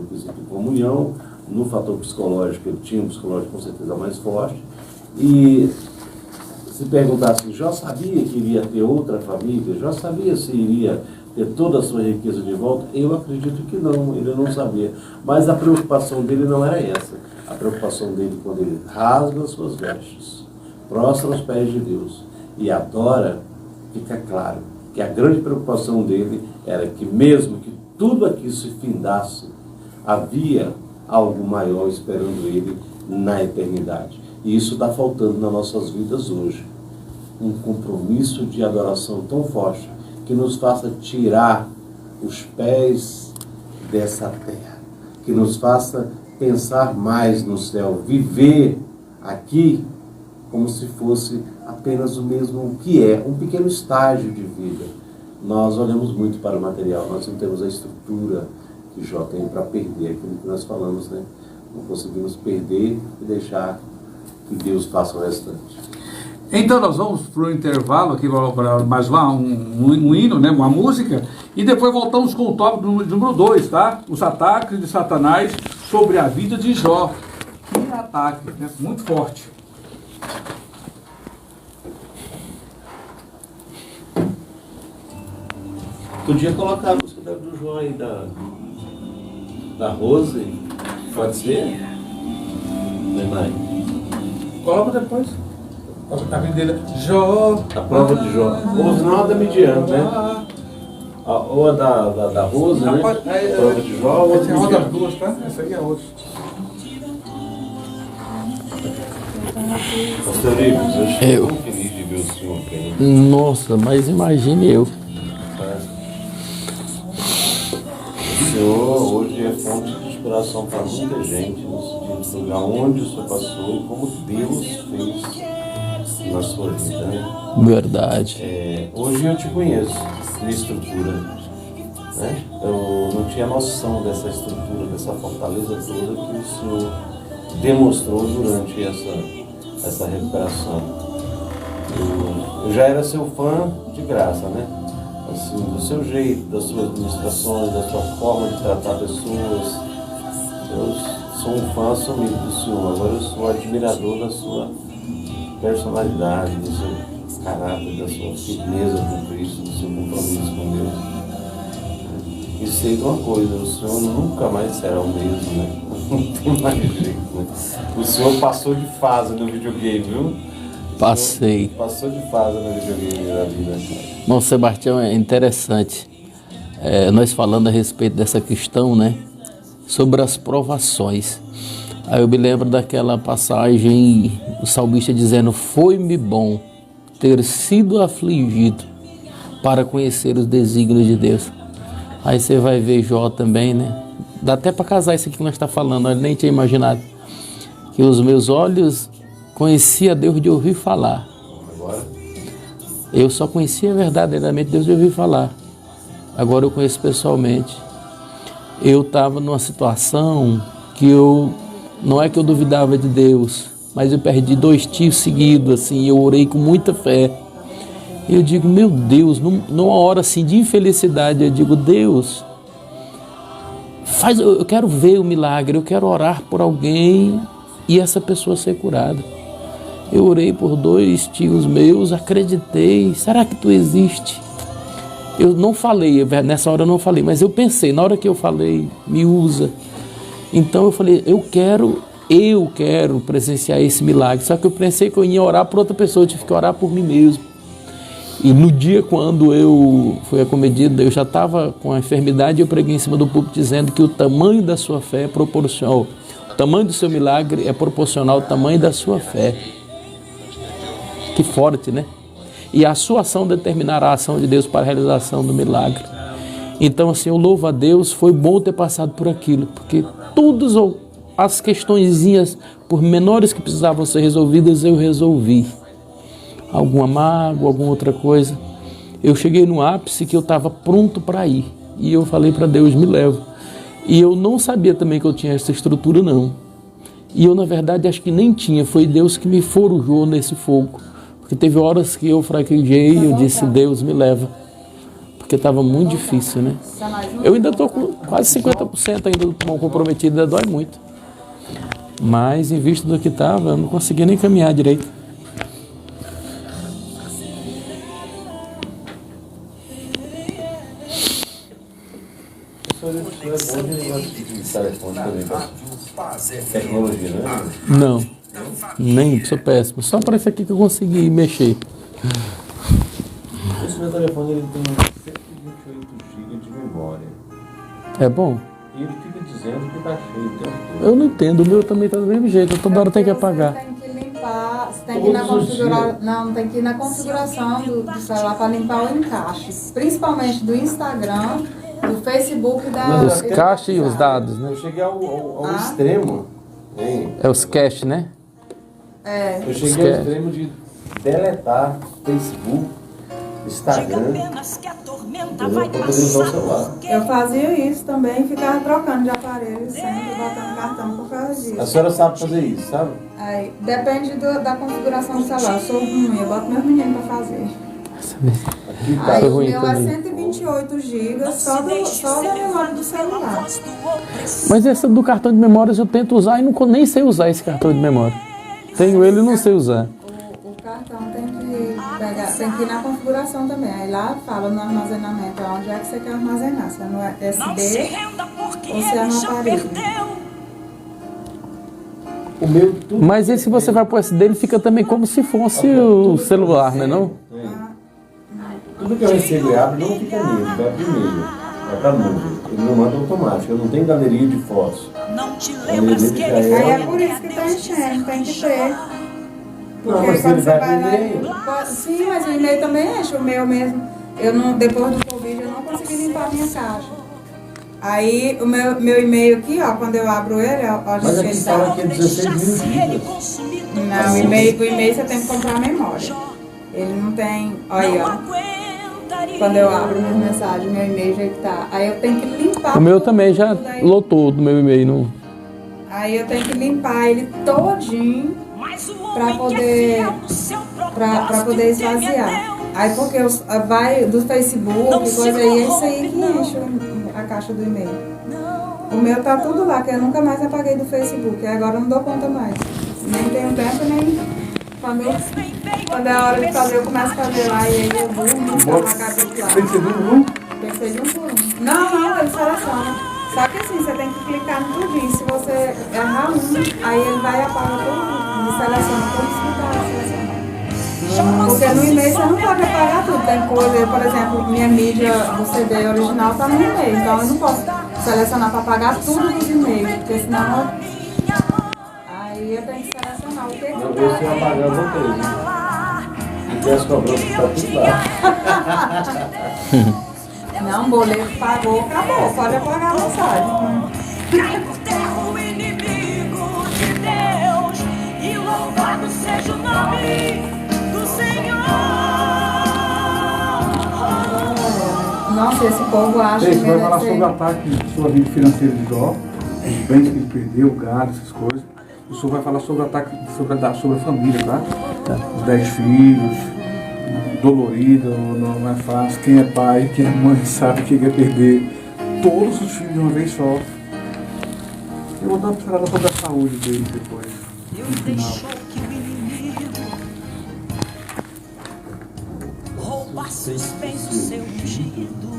quesito de comunhão, no fator psicológico, ele tinha um psicológico com certeza mais forte. E se perguntasse, Jó sabia que iria ter outra família? Jó sabia se iria ter toda a sua riqueza de volta? Eu acredito que não, ele não sabia. Mas a preocupação dele não era essa. A preocupação dele, quando ele rasga as suas vestes, prostra aos pés de Deus e adora, fica claro que a grande preocupação dele era que mesmo que tudo aqui se findasse, havia algo maior esperando ele na eternidade. E isso está faltando nas nossas vidas hoje. Um compromisso de adoração tão forte que nos faça tirar os pés dessa terra, que nos faça pensar mais no céu, viver aqui como se fosse apenas o mesmo que é, um pequeno estágio de vida. Nós olhamos muito para o material, nós não temos a estrutura que Jó tem para perder, aquilo que nós falamos, né? Não conseguimos perder e deixar que Deus faça o restante. Então nós vamos para o intervalo aqui para mais um hino, né, uma música, e depois voltamos com o tópico número 2, tá? Os ataques de Satanás sobre a vida de Jó. Que ataque, né? Muito forte. Podia colocar a música do Jó aí, da Rose, pode ser? Nenai. Coloca depois. A vida dele, Jó. A prova de Jó. Rose não é da Midian, né? Ou a da Rose, né? A prova de Jó, ou a Essa é uma das duas, tá? Essa aí é outra. Pastor Ives, eu estou muito feliz de ver o senhor bem. Nossa, mas imagine eu. O senhor hoje é fonte de inspiração para muita gente, no sentido do lugar onde o senhor passou e como Deus fez na sua vida, né? Verdade. Hoje eu te conheço na estrutura, né? Eu não tinha noção dessa estrutura, dessa fortaleza toda que o senhor demonstrou durante essa recuperação. Eu já era seu fã de graça, né? Assim, do seu jeito, das suas administrações, da sua forma de tratar pessoas. Eu sou um fã assumido do senhor, agora eu sou admirador da sua personalidade, do seu caráter, da sua firmeza com Cristo, do seu compromisso com Deus. E sei de uma coisa, o senhor nunca mais será o mesmo, né? Não tem mais jeito, né? O senhor passou de fase no videogame, viu? Passei. Passou de fase no videogame da vida. Bom, Sebastião, é interessante. Nós falando a respeito dessa questão, né? Sobre as provações. Aí eu me lembro daquela passagem, o salmista dizendo: foi-me bom ter sido afligido para conhecer os desígnios de Deus. Aí você vai ver Jó também, né? Dá até para casar isso aqui que nós estamos falando, eu nem tinha imaginado. Que os meus olhos conheciam Deus de ouvir falar. Eu só conhecia verdadeiramente Deus de ouvir falar. Agora eu conheço pessoalmente. Eu estava numa situação que não é que eu duvidava de Deus, mas eu perdi 2 tios seguidos, assim, eu orei com muita fé. E eu digo, meu Deus, numa hora assim de infelicidade, eu digo, Deus, eu quero ver o milagre, eu quero orar por alguém e essa pessoa ser curada. Eu orei por 2 tios meus, acreditei, será que tu existe? Eu não falei, nessa hora eu não falei, mas eu pensei, na hora que eu falei, me usa. Então eu falei, eu quero presenciar esse milagre. Só que eu pensei que eu ia orar por outra pessoa, eu tive que orar por mim mesmo. E no dia quando eu fui acometido, eu já estava com a enfermidade, eu preguei em cima do púlpito dizendo que o tamanho da sua fé é proporcional. O tamanho do seu milagre é proporcional ao tamanho da sua fé. Que forte, né? E a sua ação determinará a ação de Deus para a realização do milagre. Então, assim, eu louvo a Deus, foi bom ter passado por aquilo, porque todas as questõezinhas, por menores que precisavam ser resolvidas, eu resolvi. Alguma mágoa, alguma outra coisa. Eu cheguei no ápice que eu estava pronto para ir. E eu falei para Deus, me leva. E eu não sabia também que eu tinha essa estrutura, não. E eu, na verdade, acho que nem tinha. Foi Deus que me forjou nesse fogo. Porque teve horas que eu fraquejei e eu disse, Deus, me leva. Porque estava muito difícil, né? Eu ainda estou com quase 50% ainda do pulmão comprometido, ainda dói muito. Mas, em vista do que estava, eu não conseguia nem caminhar direito. Isso é bom de negócio de telefone também, tá? Tecnologia, né? Não, nem, sou péssimo. Só para isso aqui que eu consegui mexer. Esse meu telefone ele tem 128 GB de memória. É bom? E ele fica dizendo que tá cheio o tempo todo. Eu não entendo, o meu também tá do mesmo jeito, toda hora tem que apagar. Você tem que limpar, você tem que ir na configuração. Não, tem que ir na configuração do celular para limpar o encaixe. Principalmente do Instagram, do Facebook e da. Os caches e os dados, né? Eu cheguei ao extremo. Hein? É os caches, né? Eu cheguei ao extremo de deletar Facebook, Instagram, para poder usar o celular. Eu fazia isso também, ficava trocando de aparelho, sempre botando cartão por causa disso. A senhora sabe fazer isso, sabe? Aí, depende da configuração do celular. Eu sou ruim, eu boto meus meninos pra fazer. Aqui tá. Aí o ruim meu é também. 128 GB só da memória do celular. Mas essa do cartão de memória eu tento usar e não, nem sei usar esse cartão de memória. Tenho ele e não sei usar. O cartão tem que ir na configuração também. Aí lá fala no armazenamento, onde é que você quer armazenar. Se é no SD ou se é no aparelho. O meu tudo. Mas esse, se você vai pro SD, ele fica também como se fosse o celular, né não? Tudo que eu recebo e abro não fica nele, vai primeiro. Vai pra nuvem. Ele não manda automático. Eu não tenho galeria de fotos. Não te lembras que ele Aí é foi por isso que tá enchendo, tem que ter. Não, Porque mas quando ele você vai vai lá. primeiro. Sim, mas o e-mail também enche, o meu mesmo. Depois do Covid, eu não consegui limpar a minha caixa. Aí o meu e-mail aqui, ó, quando eu abro ele, ó, Mas aqui ele fala tá. que é 16 mil gigas. Não, o e-mail você tem que comprar a memória. Ele não tem. Olha aí, ó. Quando eu abro minhas mensagens, meu e-mail já tá. Aí eu tenho que limpar. O meu tudo, também já daí. lotou do meu e-mail. Não. Aí eu tenho que limpar ele todinho pra poder esvaziar. Aí porque vai do Facebook, coisa aí, é isso aí que enche a caixa do e-mail. O meu tá tudo lá, que eu nunca mais apaguei do Facebook. Agora eu não dou conta mais. Nem tenho tempo, nem... Quando é a hora de fazer, eu começo a fazer lá e aí eu vou apagar tudo lá. Tem que ser um? Pensei de um por um. Não, ele seleciona. Só que assim, você tem que clicar no tudinho. Se você errar aí ele vai apagar tudo e seleciona todos os que tá selecionado. Porque no e-mail você não pode apagar tudo. Tem coisa, por exemplo, minha mídia do CD original tá no e-mail. Então eu não posso selecionar para apagar tudo dos e-mails, porque senão aí eu tenho que selecionar o que Não, eu estou apagando o três. E as cobranças tá tudo lá. Não, o boleto pagou, acabou. Pode apagar a mensagem. Cai por terra o inimigo de Deus e louvado seja o nome do Senhor. Nossa, esse povo acha Você que vai falar merece- sobre o ataque sobre a vida financeira de Jó, os bens que ele perdeu, o gado, essas coisas. O senhor vai falar sobre o ataque sobre a família, tá? Os 10 filhos, dolorido, não é fácil. Quem é pai, quem é mãe sabe o que é perder todos os filhos de uma vez só. Eu vou dar uma pincelada sobre a saúde deles depois. Deus No final. deixou que o inimigo roubasse os bens do seu ungido.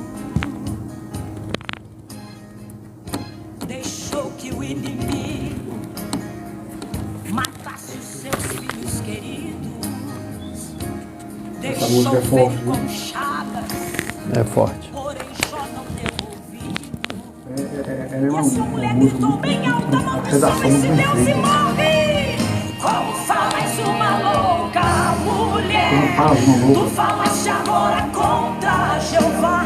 Deixou que o inimigo matasse os seus filhos queridos. Essa música é Deixou forte, feito com chagas, É forte. porém Jó não deu ouvido. É E uma essa mulher música gritou bem alta, uma maldição redação esse muito Deus bem e feita. morre. Como falas uma louca Como mulher, fala uma tu louca. falaste agora contra Jeová.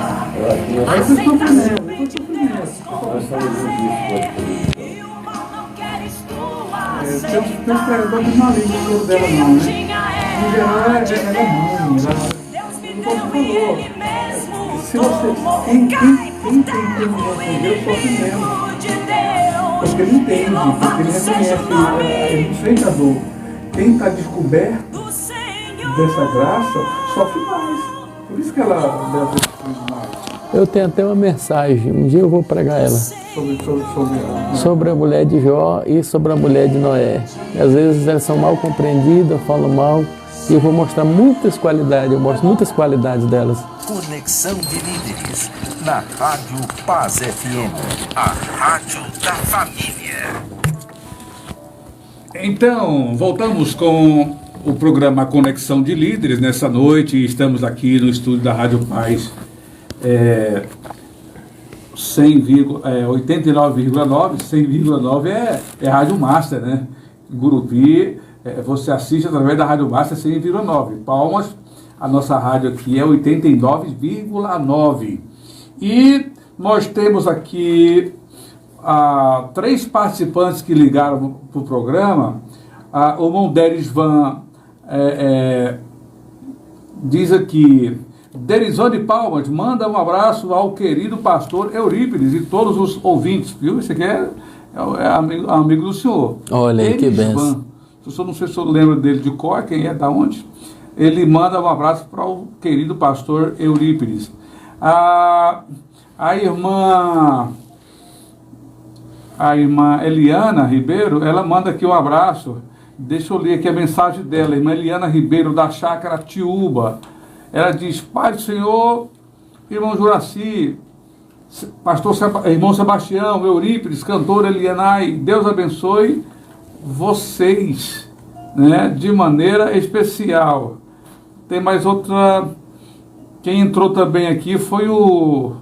Aí vocês estão Aceitaste o primeiro, bem de Deus Nós estamos juntos. e o mal não queres tu Tem uns pregadores na língua dela não, né? No geral ela é mãe, Deus me como deu falou. ele mesmo Se você, tomou. quem Cai por tem terra comunicação o com Deus sofre mesmo. inimigo de Deus. Porque ele entende, porque ele Louvado seja reconhece, o nome ele sente a dor. Quem está descoberto do Senhor. dessa graça sofre mais. Por isso que ela deve sofrer mais Eu tenho até uma mensagem, um dia eu vou pregar ela, sobre a mulher de Jó e sobre a mulher de Noé. Às vezes elas são mal compreendidas, falam mal, e eu vou mostrar muitas qualidades, eu mostro muitas qualidades delas. Conexão de Líderes, na Rádio Paz FM, a rádio da família. Então, voltamos com o programa Conexão de Líderes nessa noite. Estamos aqui no estúdio da Rádio Paz 89,9. 100,9 é Rádio Master, né? Gurupi, você assiste através da Rádio Master 100,9. Palmas, a nossa rádio aqui é 89,9. E nós temos aqui 3 participantes que ligaram para o programa. O irmão Derisvan diz aqui: Derisvan de Palmas manda um abraço ao querido pastor Eurípides e todos os ouvintes, viu? Esse aqui é amigo do senhor. Olha aí, que Derisvan. benção. Eu não sei se eu lembro dele de cor, quem é, da onde. Ele manda um abraço para o querido pastor Eurípides. A irmã Eliana Ribeiro, ela manda aqui um abraço. Deixa eu ler aqui a mensagem dela. Irmã Eliana Ribeiro, da Chácara Tiúba. Ela diz: Pai do Senhor, irmão Juraci, irmão Sebastião, Eurípides, cantor Elianai, Deus abençoe vocês, né, de maneira especial. Tem mais outra. Quem entrou também aqui foi o...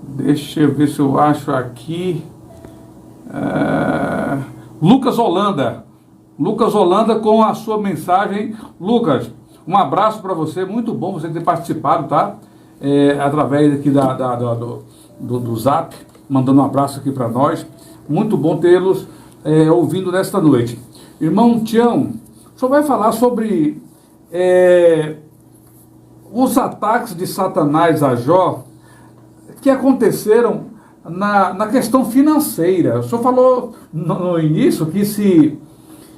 Deixa eu ver se eu acho aqui. Lucas Holanda. Lucas Holanda com a sua mensagem. Lucas, um abraço para você. Muito bom você ter participado, tá? Através aqui do Zap, mandando um abraço aqui para nós. Muito bom tê-los ouvindo nesta noite. Irmão Tião, o senhor vai falar sobre os ataques de Satanás a Jó que aconteceram na questão financeira. O senhor falou no início que se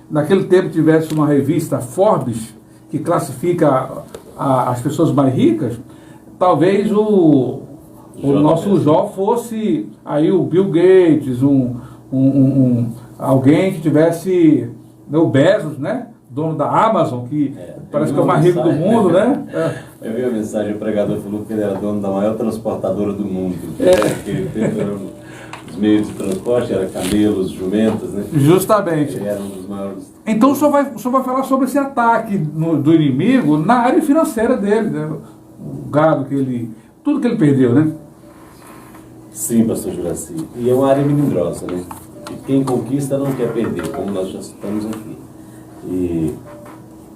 naquele tempo tivesse uma revista Forbes que classifica as pessoas mais ricas, talvez o nosso Jó fosse aí o Bill Gates, alguém que tivesse o Bezos, né? Dono da Amazon, que parece que é o mais rico do mundo, né? Eu vi a mensagem, o pregador falou que ele era dono da maior transportadora do mundo. Naquele tempo eram os meios de transporte, eram camelos, jumentas, né? Justamente. Ele era um dos maiores. Então o senhor vai falar sobre esse ataque do inimigo na área financeira dele, né? O gado tudo que ele perdeu, né? Sim, pastor Juraci. E é uma área melindrosa, né? E quem conquista não quer perder, como nós já citamos aqui. E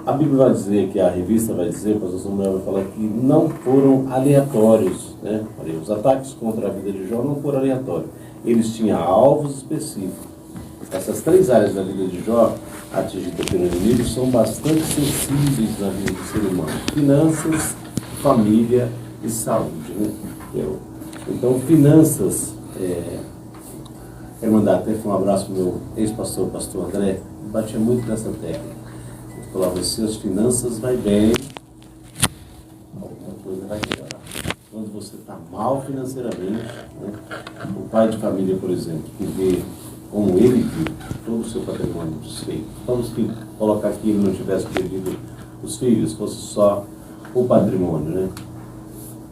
a Bíblia vai dizer, que a revista vai dizer, o pastor Samuel vai falar que não foram aleatórios, né? Os ataques contra a vida de Jó não foram aleatórios. Eles tinham alvos específicos. Essas 3 áreas da vida de Jó, atingidas pelo inimigo, são bastante sensíveis na vida do ser humano: finanças, família e saúde, né? Então, finanças, quero mandar até um abraço para o meu ex-pastor, pastor André, que batia muito nessa técnica. Ele falava: se as finanças vai bem, alguma coisa vai melhorar. Quando você está mal financeiramente, né? O pai de família, por exemplo, que vê como ele viu todo o seu patrimônio desfeito. Vamos colocar que ele não tivesse perdido os filhos, fosse só o patrimônio, né?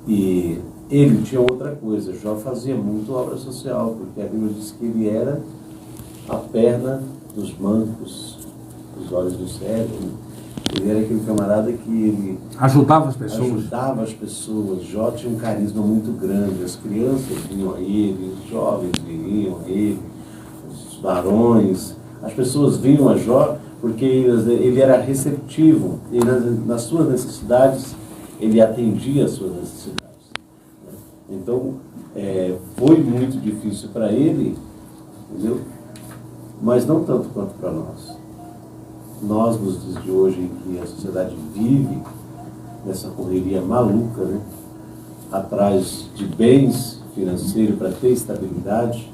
E ele tinha outra coisa. Jó fazia muito obra social, porque a Bíblia diz que ele era a perna dos mancos, os olhos do cego. Ele era aquele camarada que ele Ajudava as pessoas. ajudava as pessoas. Jó tinha um carisma muito grande. As crianças vinham a ele, os jovens vinham a ele, os varões. As pessoas vinham a Jó porque ele era receptivo. E nas suas necessidades, ele atendia as suas necessidades. Então, foi muito difícil para ele, entendeu? Mas não tanto quanto para nós. Nós, nos dias de hoje, em que a sociedade vive nessa correria maluca, né? Atrás de bens financeiros para ter estabilidade,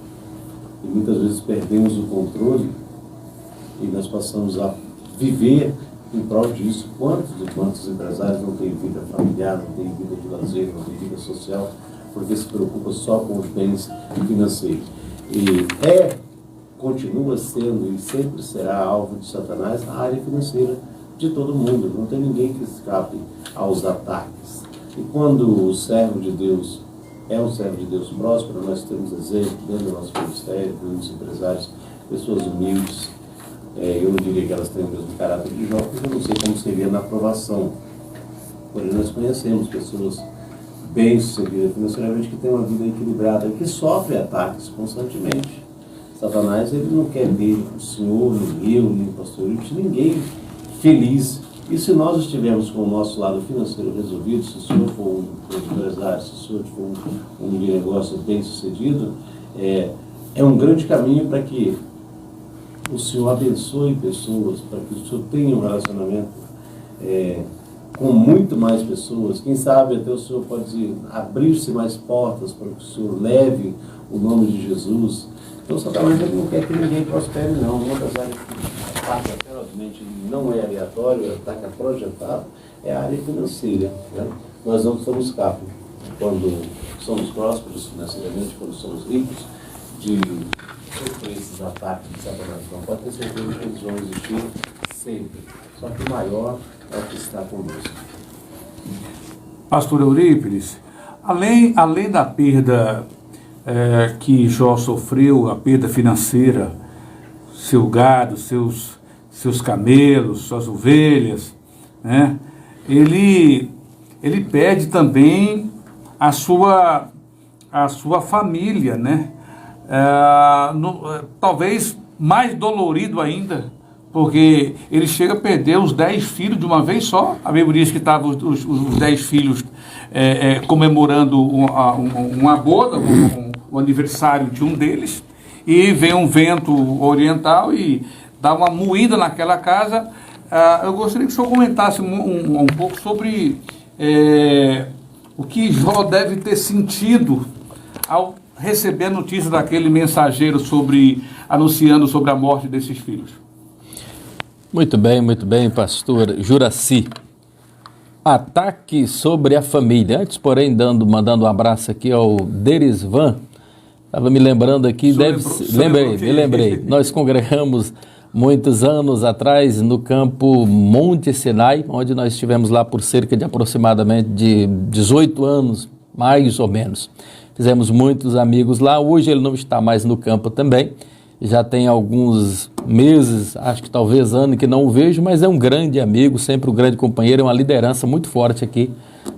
e muitas vezes perdemos o controle e nós passamos a viver em prol disso. Quantos empresários não têm vida familiar, não têm vida de lazer, não têm vida social, porque se preocupa só com os bens financeiros. E continua sendo e sempre será alvo de Satanás a área financeira de todo mundo. Não tem ninguém que escape aos ataques. E quando o servo de Deus é um servo de Deus próspero, nós temos exemplos dentro do nosso ministério, dos empresários, pessoas humildes. Eu não diria que elas têm o mesmo caráter de Jó, porque eu não sei como seria na aprovação. Porém, nós conhecemos pessoas bem-sucedidas financeiramente, que têm uma vida equilibrada e que sofrem ataques constantemente. Satanás, ele não quer ver o senhor, nem eu, nem o pastor Eurípides, ninguém feliz. E se nós estivermos com o nosso lado financeiro resolvido, se o senhor for um empresário, se o senhor for um negócio bem-sucedido, é um grande caminho para que o Senhor abençoe pessoas, para que o Senhor tenha um relacionamento com muito mais pessoas. Quem sabe até o Senhor pode abrir-se mais portas para que o Senhor leve o nome de Jesus. Então, Satanás não quer que ninguém prospere, não. Uma das áreas que ataca, felizmente, não é aleatório, ataca projetado, é a área financeira. Né? Nós não somos capazes, quando somos prósperos financeiramente, quando somos ricos, de sofrer esses ataques de Satanás. Não pode ter certeza que eles vão existir sempre. Só que o maior é o que está conosco. Pastor Eurípides, além da perda que Jó sofreu, a perda financeira, seu gado, seus camelos, suas ovelhas, né? Ele perde também a sua família, né? Talvez mais dolorido ainda, porque ele chega a perder os 10 filhos de uma vez só. A Bíblia diz que estavam os 10 filhos comemorando uma boda, o aniversário de um deles, e vem um vento oriental e dá uma moída naquela casa. Eu gostaria que o senhor comentasse um pouco sobre o que Jó deve ter sentido ao receber a notícia daquele mensageiro anunciando sobre a morte desses filhos. Muito bem, pastor Juraci. Ataque sobre a família. Antes, porém, mandando um abraço aqui ao Derisvan. Estava me lembrando aqui, me lembrei. Nós congregamos muitos anos atrás no campo Monte Sinai, onde nós estivemos lá por cerca de aproximadamente de 18 anos, mais ou menos. Fizemos muitos amigos lá. Hoje ele não está mais no campo também. Já tem alguns meses, acho que talvez ano que não o vejo, mas é um grande amigo, sempre um grande companheiro, é uma liderança muito forte aqui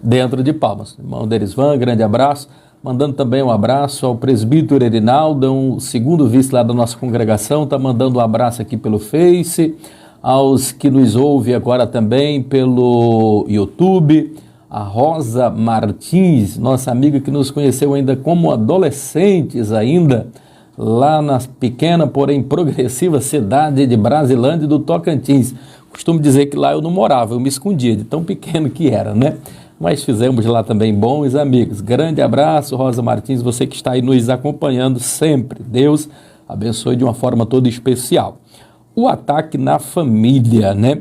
dentro de Palmas. Irmão Derisvan, grande abraço. Mandando também um abraço ao presbítero Erinaldo, um segundo vice lá da nossa congregação, está mandando um abraço aqui pelo Face, aos que nos ouvem agora também pelo YouTube, a Rosa Martins, nossa amiga que nos conheceu ainda como adolescentes ainda, lá na pequena, porém progressiva cidade de Brasilândia do Tocantins. Costumo dizer que lá eu não morava, eu me escondia de tão pequeno que era, né? Mas fizemos lá também bons amigos. Grande abraço, Rosa Martins, você que está aí nos acompanhando sempre. Deus abençoe de uma forma toda especial. O ataque na família, né?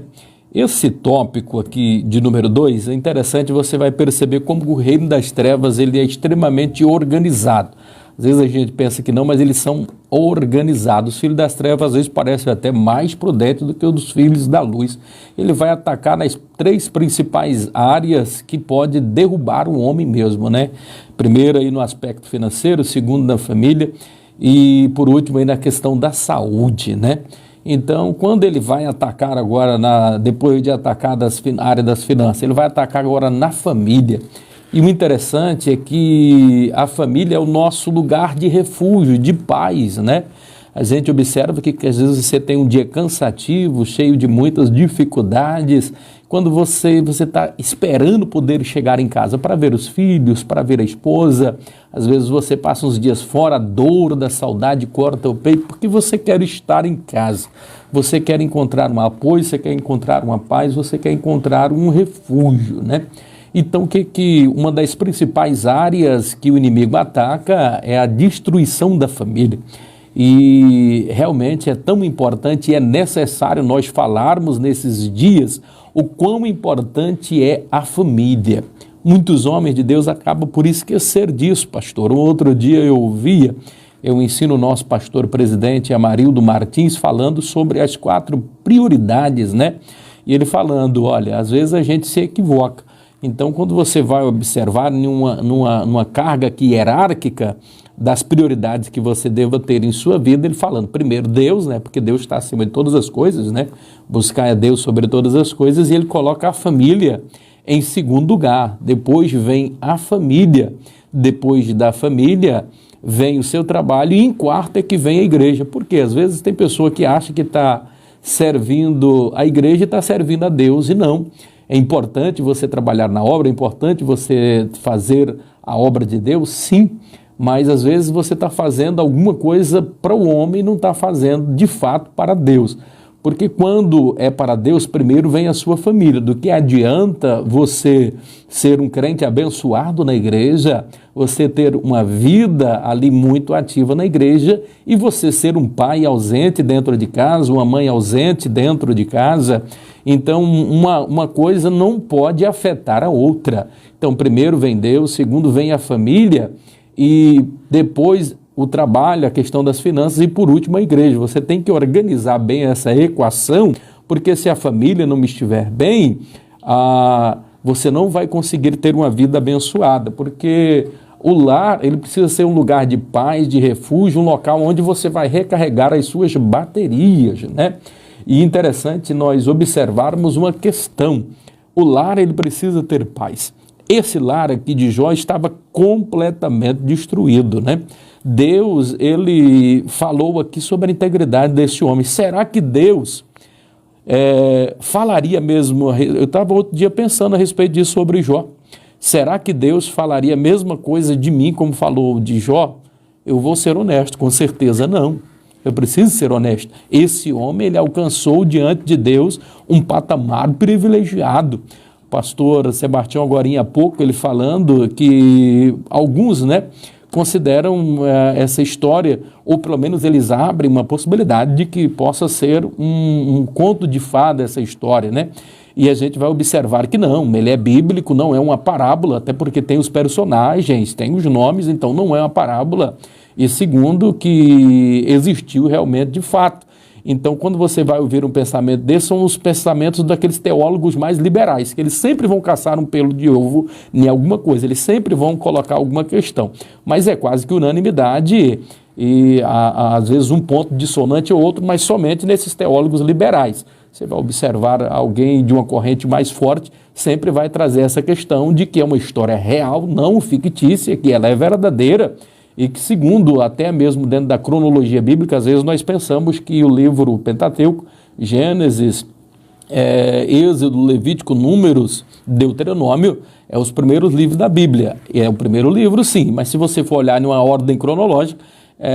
Esse tópico aqui de número 2 é interessante, você vai perceber como o reino das trevas ele é extremamente organizado. Às vezes a gente pensa que não, mas eles são organizados. Os filhos das trevas às vezes parecem até mais prudentes do que os dos filhos da luz. Ele vai atacar nas 3 principais áreas que pode derrubar o homem mesmo, né? Primeiro aí no aspecto financeiro, segundo na família e por último aí na questão da saúde, né? Então, quando ele vai atacar agora, depois de atacar a área das finanças, ele vai atacar agora na família. E o interessante é que a família é o nosso lugar de refúgio, de paz, né? A gente observa que às vezes você tem um dia cansativo, cheio de muitas dificuldades, quando você está esperando poder chegar em casa para ver os filhos, para ver a esposa, às vezes você passa uns dias fora, a dor da saudade corta o peito, porque você quer estar em casa, você quer encontrar um apoio, você quer encontrar uma paz, você quer encontrar um refúgio, né? Então, uma das principais áreas que o inimigo ataca é a destruição da família. E realmente é tão importante e é necessário nós falarmos nesses dias o quão importante é a família. Muitos homens de Deus acabam por esquecer disso, pastor. Um outro dia eu ensino o nosso pastor presidente Amarildo Martins falando sobre as 4 prioridades, né? E ele falando, olha, às vezes a gente se equivoca. Então, quando você vai observar numa carga hierárquica das prioridades que você deva ter em sua vida, ele falando primeiro Deus, né? Porque Deus está acima de todas as coisas, né? Buscar a Deus sobre todas as coisas, e ele coloca a família em segundo lugar. Depois vem a família, depois da família vem o seu trabalho, e em quarto é que vem a igreja. Porque às vezes tem pessoa que acha que está servindo a igreja e está servindo a Deus, e não. É importante você trabalhar na obra, é importante você fazer a obra de Deus, sim, mas às vezes você está fazendo alguma coisa para o homem e não está fazendo de fato para Deus. Porque quando é para Deus, primeiro vem a sua família. Do que adianta você ser um crente abençoado na igreja, você ter uma vida ali muito ativa na igreja e você ser um pai ausente dentro de casa, uma mãe ausente dentro de casa? Então, uma coisa não pode afetar a outra. Então, primeiro vem Deus, segundo vem a família e depois o trabalho, a questão das finanças e, por último, a igreja. Você tem que organizar bem essa equação, porque se a família não estiver bem, você não vai conseguir ter uma vida abençoada, porque o lar, ele precisa ser um lugar de paz, de refúgio, um local onde você vai recarregar as suas baterias, né? E interessante nós observarmos uma questão. O lar, ele precisa ter paz. Esse lar aqui de Jó estava completamente destruído, né? Deus, ele falou aqui sobre a integridade desse homem. Será que Deus falaria mesmo? Eu estava outro dia pensando a respeito disso sobre Jó. Será que Deus falaria a mesma coisa de mim como falou de Jó? Eu vou ser honesto, com certeza não. Eu preciso ser honesto. Esse homem, ele alcançou diante de Deus um patamar privilegiado. Pastor Sebastião, agora há pouco, ele falando que alguns, né, consideram essa história, ou pelo menos eles abrem uma possibilidade de que possa ser um conto de fada essa história, né? E a gente vai observar que não, ele é bíblico, não é uma parábola, até porque tem os personagens, tem os nomes, então não é uma parábola. E segundo, que existiu realmente de fato. Então, quando você vai ouvir um pensamento desse, são os pensamentos daqueles teólogos mais liberais, que eles sempre vão caçar um pelo de ovo em alguma coisa, eles sempre vão colocar alguma questão. Mas é quase que unanimidade e às vezes um ponto dissonante ou outro, mas somente nesses teólogos liberais. Você vai observar alguém de uma corrente mais forte, sempre vai trazer essa questão de que é uma história real, não fictícia, que ela é verdadeira, e que, segundo, até mesmo dentro da cronologia bíblica, às vezes nós pensamos que o livro Pentateuco, Gênesis, Êxodo, Levítico, Números, Deuteronômio, é os primeiros livros da Bíblia. É o primeiro livro, sim, mas se você for olhar em uma ordem cronológica,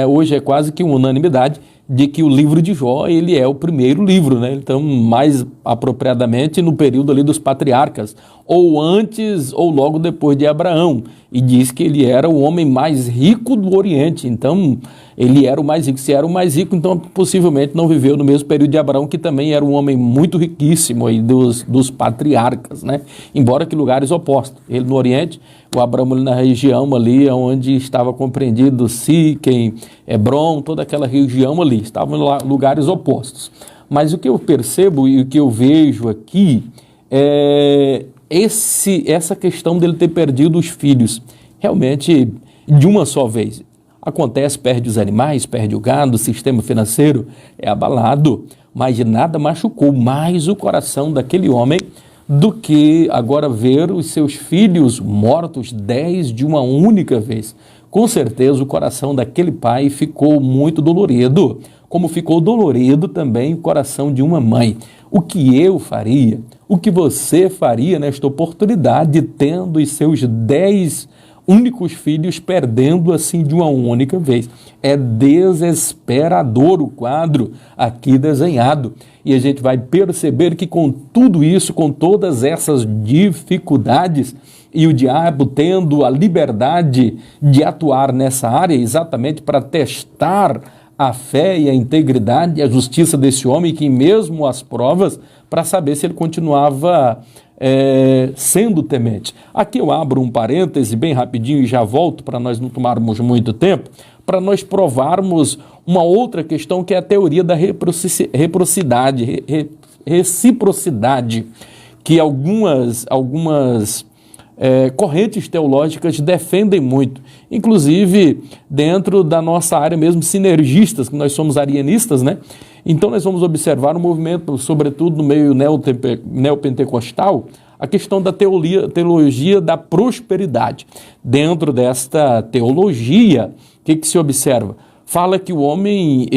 hoje é quase que uma unanimidade de que o livro de Jó, ele é o primeiro livro, né? Então, mais apropriadamente no período ali dos patriarcas, ou antes ou logo depois de Abraão, e diz que ele era o homem mais rico do Oriente, então ele era o mais rico. Se era o mais rico, então possivelmente não viveu no mesmo período de Abraão, que também era um homem muito riquíssimo aí dos patriarcas, né? Embora que lugares opostos, ele no Oriente, o Abraão ali na região ali onde estava compreendido Siquém, Hebron, toda aquela região ali, estavam lá lugares opostos. Mas o que eu percebo e o que eu vejo aqui é essa questão dele ter perdido os filhos, realmente de uma só vez. Acontece, perde os animais, perde o gado, o sistema financeiro é abalado, mas de nada machucou mais o coração daquele homem do que agora ver os seus filhos mortos 10 de uma única vez. Com certeza o coração daquele pai ficou muito dolorido, como ficou dolorido também o coração de uma mãe. O que eu faria, o que você faria nesta oportunidade, tendo os seus 10 únicos filhos perdendo assim de uma única vez? É desesperador o quadro aqui desenhado. E a gente vai perceber que com tudo isso, com todas essas dificuldades, e o diabo tendo a liberdade de atuar nessa área exatamente para testar a fé e a integridade e a justiça desse homem, que mesmo as provas, para saber se ele continuava sendo temente. Aqui eu abro um parêntese bem rapidinho e já volto para nós não tomarmos muito tempo, para nós provarmos uma outra questão que é a teoria da reciprocidade, que algumas correntes teológicas defendem muito, inclusive dentro da nossa área mesmo sinergistas, que nós somos arianistas, né? Então nós vamos observar um movimento, sobretudo no meio neopentecostal, a questão da teologia da prosperidade. Dentro desta teologia, o que se observa? Fala que o homem,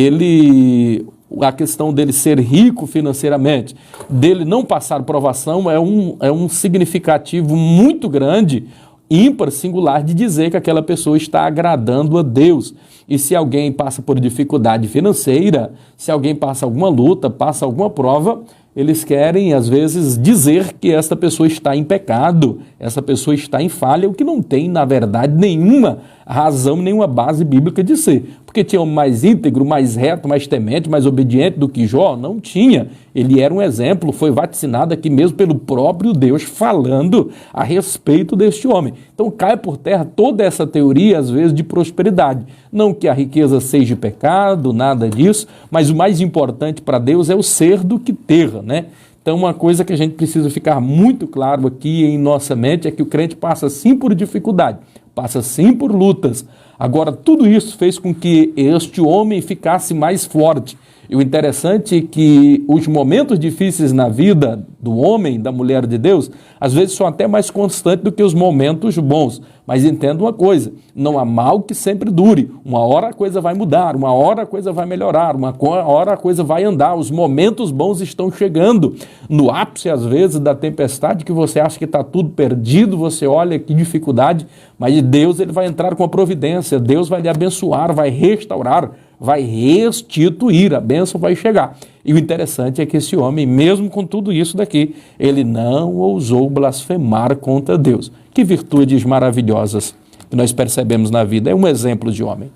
a questão dele ser rico financeiramente, dele não passar provação, é um significativo muito grande ímpar, singular, de dizer que aquela pessoa está agradando a Deus. E se alguém passa por dificuldade financeira, se alguém passa alguma luta, passa alguma prova, eles querem, às vezes, dizer que essa pessoa está em pecado, essa pessoa está em falha, o que não tem, na verdade, nenhuma razão, nenhuma base bíblica de ser. Porque tinha um mais íntegro, mais reto, mais temente, mais obediente do que Jó? Não tinha. Ele era um exemplo, foi vaticinado aqui mesmo pelo próprio Deus, falando a respeito deste homem. Então cai por terra toda essa teoria, às vezes, de prosperidade. Não que a riqueza seja pecado, nada disso, mas o mais importante para Deus é o ser do que ter, né? Então uma coisa que a gente precisa ficar muito claro aqui em nossa mente é que o crente passa sim por dificuldade, passa sim por lutas. Agora, tudo isso fez com que este homem ficasse mais forte. E o interessante é que os momentos difíceis na vida do homem, da mulher de Deus, às vezes são até mais constantes do que os momentos bons. Mas entenda uma coisa, não há mal que sempre dure. Uma hora a coisa vai mudar, uma hora a coisa vai melhorar, uma hora a coisa vai andar. Os momentos bons estão chegando. No ápice, às vezes, da tempestade, que você acha que está tudo perdido, você olha que dificuldade, mas Deus ele vai entrar com a providência, Deus vai lhe abençoar, vai restaurar, vai restituir, a bênção vai chegar. E o interessante é que esse homem, mesmo com tudo isso daqui, ele não ousou blasfemar contra Deus. Que virtudes maravilhosas que nós percebemos na vida. É um exemplo de homem.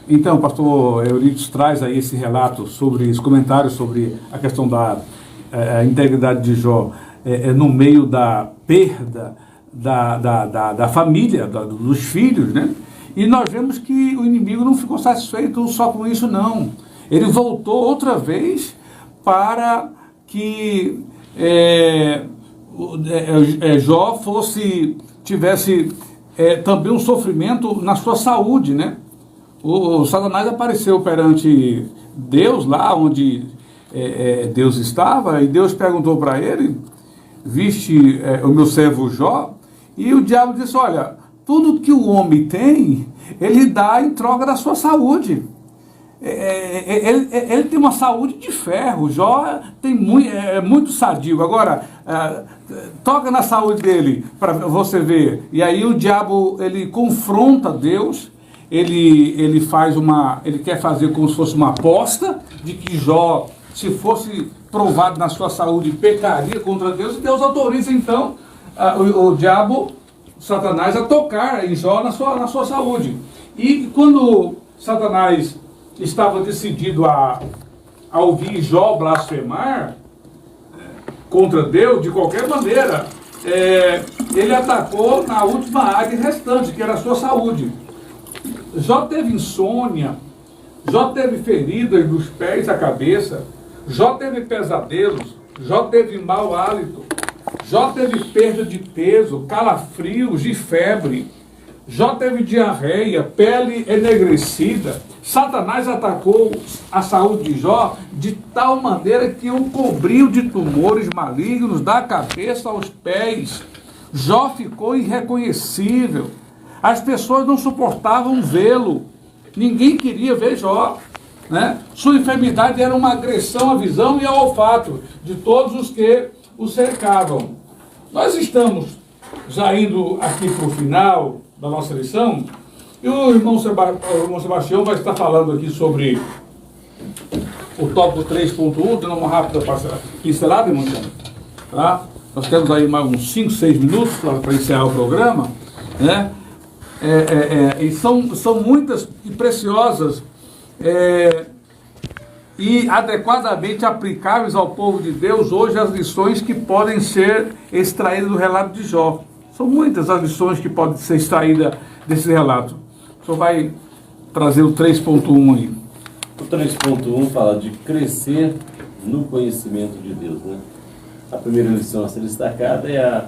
Então, pastor Euridice traz aí esse relato sobre, esse comentário sobre a questão da integridade de Jó no meio da perda da família, dos filhos, né? E nós vemos que o inimigo não ficou satisfeito só com isso, não. Ele voltou outra vez para que Jó tivesse também um sofrimento na sua saúde, né? O Satanás apareceu perante Deus, lá onde Deus estava, e Deus perguntou para ele, viste o meu servo Jó? E o diabo disse, olha, tudo que o homem tem, ele dá em troca da sua saúde. Ele tem uma saúde de ferro. Jó é muito sadio. Agora, toca na saúde dele para você ver. E aí o diabo ele confronta Deus. Ele quer fazer como se fosse uma aposta de que Jó, se fosse provado na sua saúde, pecaria contra Deus. E Deus autoriza então o diabo, Satanás, a tocar em Jó na sua saúde. E quando Satanás estava decidido a ouvir Jó blasfemar contra Deus, de qualquer maneira, ele atacou na última área restante, que era a sua saúde. Jó teve insônia, Jó teve feridas dos pés à cabeça, Jó teve pesadelos, Jó teve mau hálito, Jó teve perda de peso, calafrios e febre, Jó teve diarreia, pele enegrecida. Satanás atacou a saúde de Jó de tal maneira que o cobriu de tumores malignos da cabeça aos pés. Jó ficou irreconhecível. As pessoas não suportavam vê-lo. Ninguém queria ver Jó, né? Sua enfermidade era uma agressão à visão e ao olfato de todos os que o cercavam. Nós estamos já indo aqui para o final da nossa lição, e o irmão Sebastião vai estar falando aqui sobre o tópico 3.1, dando uma rápida pincelada, irmão Tiago, tá? Nós temos aí mais uns 5, 6 minutos para encerrar o programa, né? E são muitas e preciosas e adequadamente aplicáveis ao povo de Deus hoje as lições que podem ser extraídas do relato de Jó. São muitas as lições que podem ser extraídas desse relato. O senhor vai trazer o 3.1 aí. O 3.1 fala de crescer no conhecimento de Deus, né? A primeira lição a ser destacada é a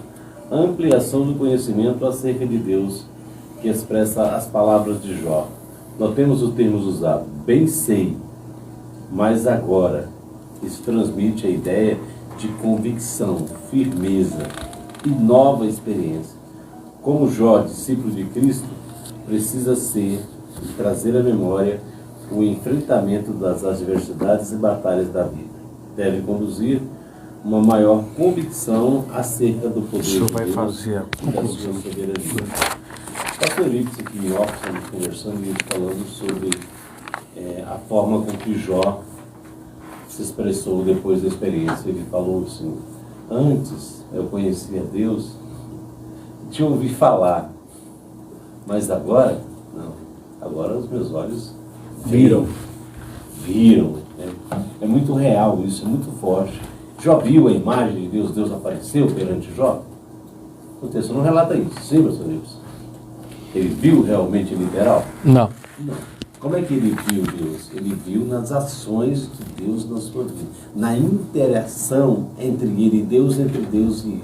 ampliação do conhecimento acerca de Deus, que expressa as palavras de Jó. Notemos os termos usados. Bem sei, mas agora. Isso transmite a ideia de convicção, firmeza e nova experiência. Como Jó, discípulo de Cristo, precisa ser e trazer à memória o enfrentamento das adversidades e batalhas da vida. Deve conduzir uma maior convicção acerca do poder de Deus vai fazer a e da sua soberania. Pastor Ipsi aqui em off, estamos conversando e ele falando sobre a forma com que Jó se expressou depois da experiência. Ele falou assim: antes eu conhecia Deus, tinha ouvido falar, mas agora, não. Agora os meus olhos viram. Né? É muito real isso, é muito forte. Jó viu a imagem de Deus, Deus apareceu perante Jó? O texto não relata isso, sim, meus amigos? Ele viu realmente literal? Não. Não. Como é que ele viu Deus? Ele viu nas ações de Deus na sua vida, na interação entre ele e Deus e ele.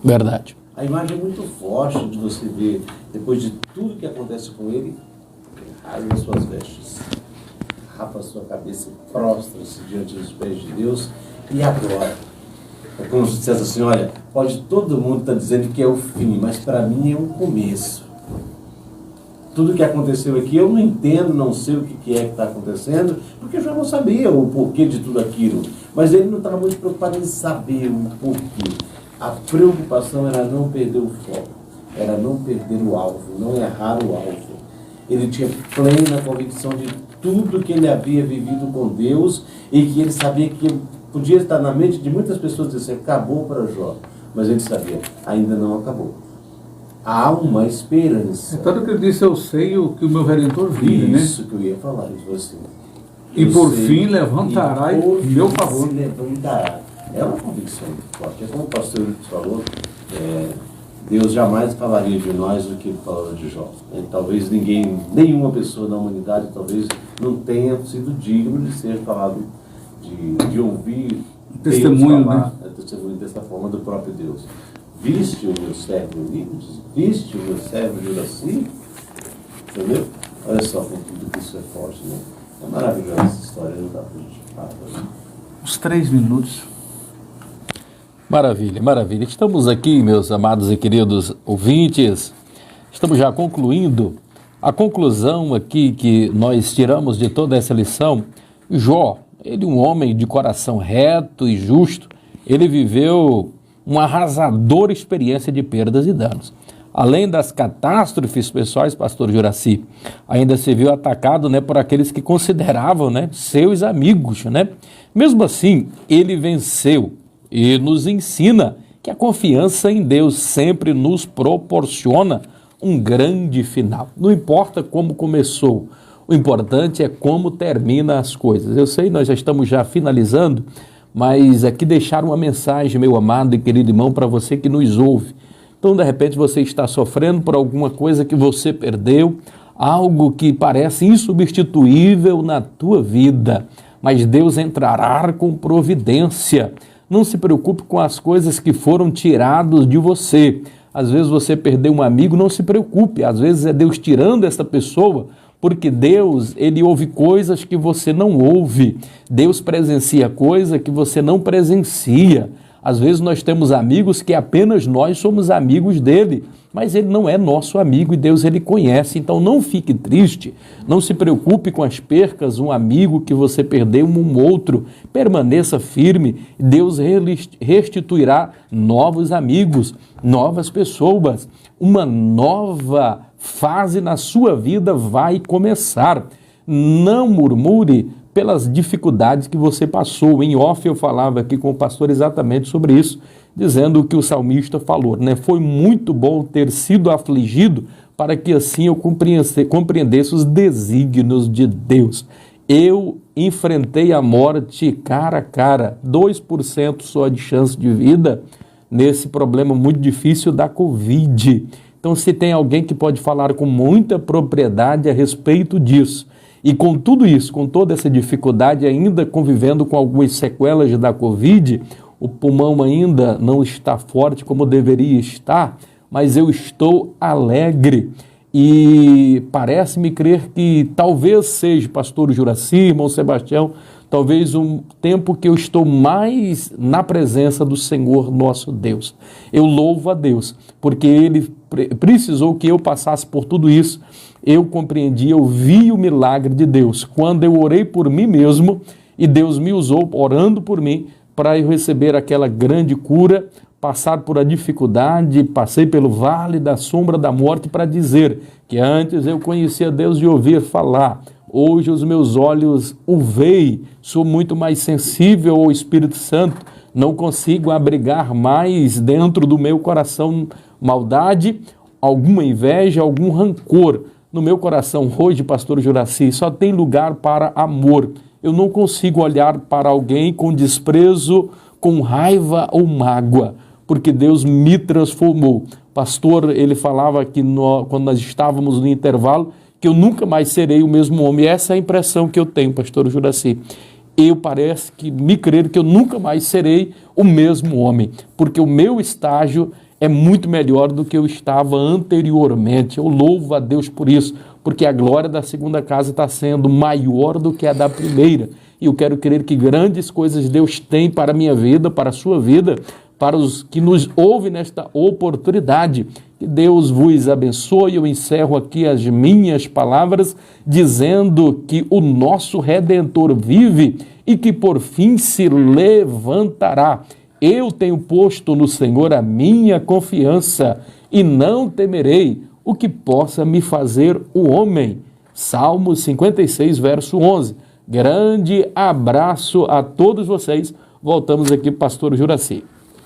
Verdade. A imagem é muito forte de você ver, depois de tudo que acontece com ele, ele rasga as suas vestes, rapa a sua cabeça e prostra-se diante dos pés de Deus. E agora? É como se dissesse assim: olha, pode todo mundo estar dizendo que é o fim, mas para mim é o começo. Tudo que aconteceu aqui eu não entendo, não sei o que é que está acontecendo, porque eu já não sabia o porquê de tudo aquilo. Mas ele não estava muito preocupado em saber o porquê. A preocupação era não perder o foco, era não perder o alvo, não errar o alvo. Ele tinha plena convicção de tudo que ele havia vivido com Deus e que ele sabia que podia estar na mente de muitas pessoas dizer: acabou para Jó. Mas ele sabia, ainda não acabou. Há uma esperança. É tanto que ele disse: eu sei o que o meu Redentor vive, né? Isso que eu ia falar de você. E por fim levantará em meu favor. Se levantará. É uma convicção muito forte. É como o pastor falou, Deus jamais falaria de nós o que ele falava de Jó. Talvez nenhuma pessoa da humanidade talvez não tenha sido digno de ser falado, de ouvir Testemunho, Deus falar, né? Testemunho dessa forma do próprio Deus. Viste o meu servo Elias? Viste o meu servo Juraci? Entendeu? Olha só com tudo que isso é forte, né? É maravilhosa essa história, não dá pra gente falar. Uns 3 minutos. Maravilha, maravilha. Estamos aqui, meus amados e queridos ouvintes, estamos já concluindo. A conclusão aqui que nós tiramos de toda essa lição: Jó, ele um homem de coração reto e justo, ele viveu uma arrasadora experiência de perdas e danos. Além das catástrofes pessoais, pastor Juraci, ainda se viu atacado, né, por aqueles que consideravam, né, seus amigos, né? Mesmo assim, ele venceu e nos ensina que a confiança em Deus sempre nos proporciona um grande final. Não importa como começou, o importante é como termina as coisas. Eu sei, nós já estamos finalizando, mas aqui deixar uma mensagem, meu amado e querido irmão, para você que nos ouve. Então, de repente, você está sofrendo por alguma coisa que você perdeu, algo que parece insubstituível na tua vida, mas Deus entrará com providência. Não se preocupe com as coisas que foram tiradas de você. Às vezes você perdeu um amigo, não se preocupe. Às vezes é Deus tirando essa pessoa, porque Deus, ele ouve coisas que você não ouve. Deus presencia coisas que você não presencia. Às vezes nós temos amigos que apenas nós somos amigos dele, mas ele não é nosso amigo e Deus ele conhece. Então não fique triste, não se preocupe com as percas, um amigo que você perdeu, um outro. Permaneça firme, Deus restituirá novos amigos, novas pessoas. Uma nova fase na sua vida vai começar. Não murmure pelas dificuldades que você passou. Em off eu falava aqui com o pastor exatamente sobre isso, dizendo o que o salmista falou, né? Foi muito bom ter sido afligido para que assim eu compreendesse os desígnios de Deus. Eu enfrentei a morte cara a cara, 2% só de chance de vida nesse problema muito difícil da Covid. Então, se tem alguém que pode falar com muita propriedade a respeito disso, e com tudo isso, com toda essa dificuldade, ainda convivendo com algumas sequelas da Covid, o pulmão ainda não está forte como deveria estar, mas eu estou alegre. E parece-me crer que talvez seja, pastor Juraci, irmão Sebastião, talvez um tempo que eu estou mais na presença do Senhor nosso Deus. Eu louvo a Deus, porque Ele precisou que eu passasse por tudo isso. Eu compreendi, eu vi o milagre de Deus. Quando eu orei por mim mesmo, e Deus me usou orando por mim, para eu receber aquela grande cura, passar por a dificuldade, passei pelo vale da sombra da morte para dizer que antes eu conhecia Deus de ouvir falar. Hoje os meus olhos o veem, sou muito mais sensível ao Espírito Santo, não consigo abrigar mais dentro do meu coração maldade, alguma inveja, algum rancor. No meu coração hoje, pastor Juraci, só tem lugar para amor. Eu não consigo olhar para alguém com desprezo, com raiva ou mágoa, porque Deus me transformou. Pastor, ele falava que quando nós estávamos no intervalo, que eu nunca mais serei o mesmo homem. Essa é a impressão que eu tenho, pastor Juraci. Eu parece que me crer que eu nunca mais serei o mesmo homem, porque o meu estágio é muito melhor do que eu estava anteriormente. Eu louvo a Deus por isso, porque a glória da segunda casa está sendo maior do que a da primeira. E eu quero crer que grandes coisas Deus tem para a minha vida, para a sua vida, para os que nos ouvem nesta oportunidade. Que Deus vos abençoe. Eu encerro aqui as minhas palavras dizendo que o nosso Redentor vive e que por fim se levantará. Eu tenho posto no Senhor a minha confiança e não temerei o que possa me fazer o homem. Salmo 56, verso 11. Grande abraço a todos vocês. Voltamos aqui, pastor Juraci.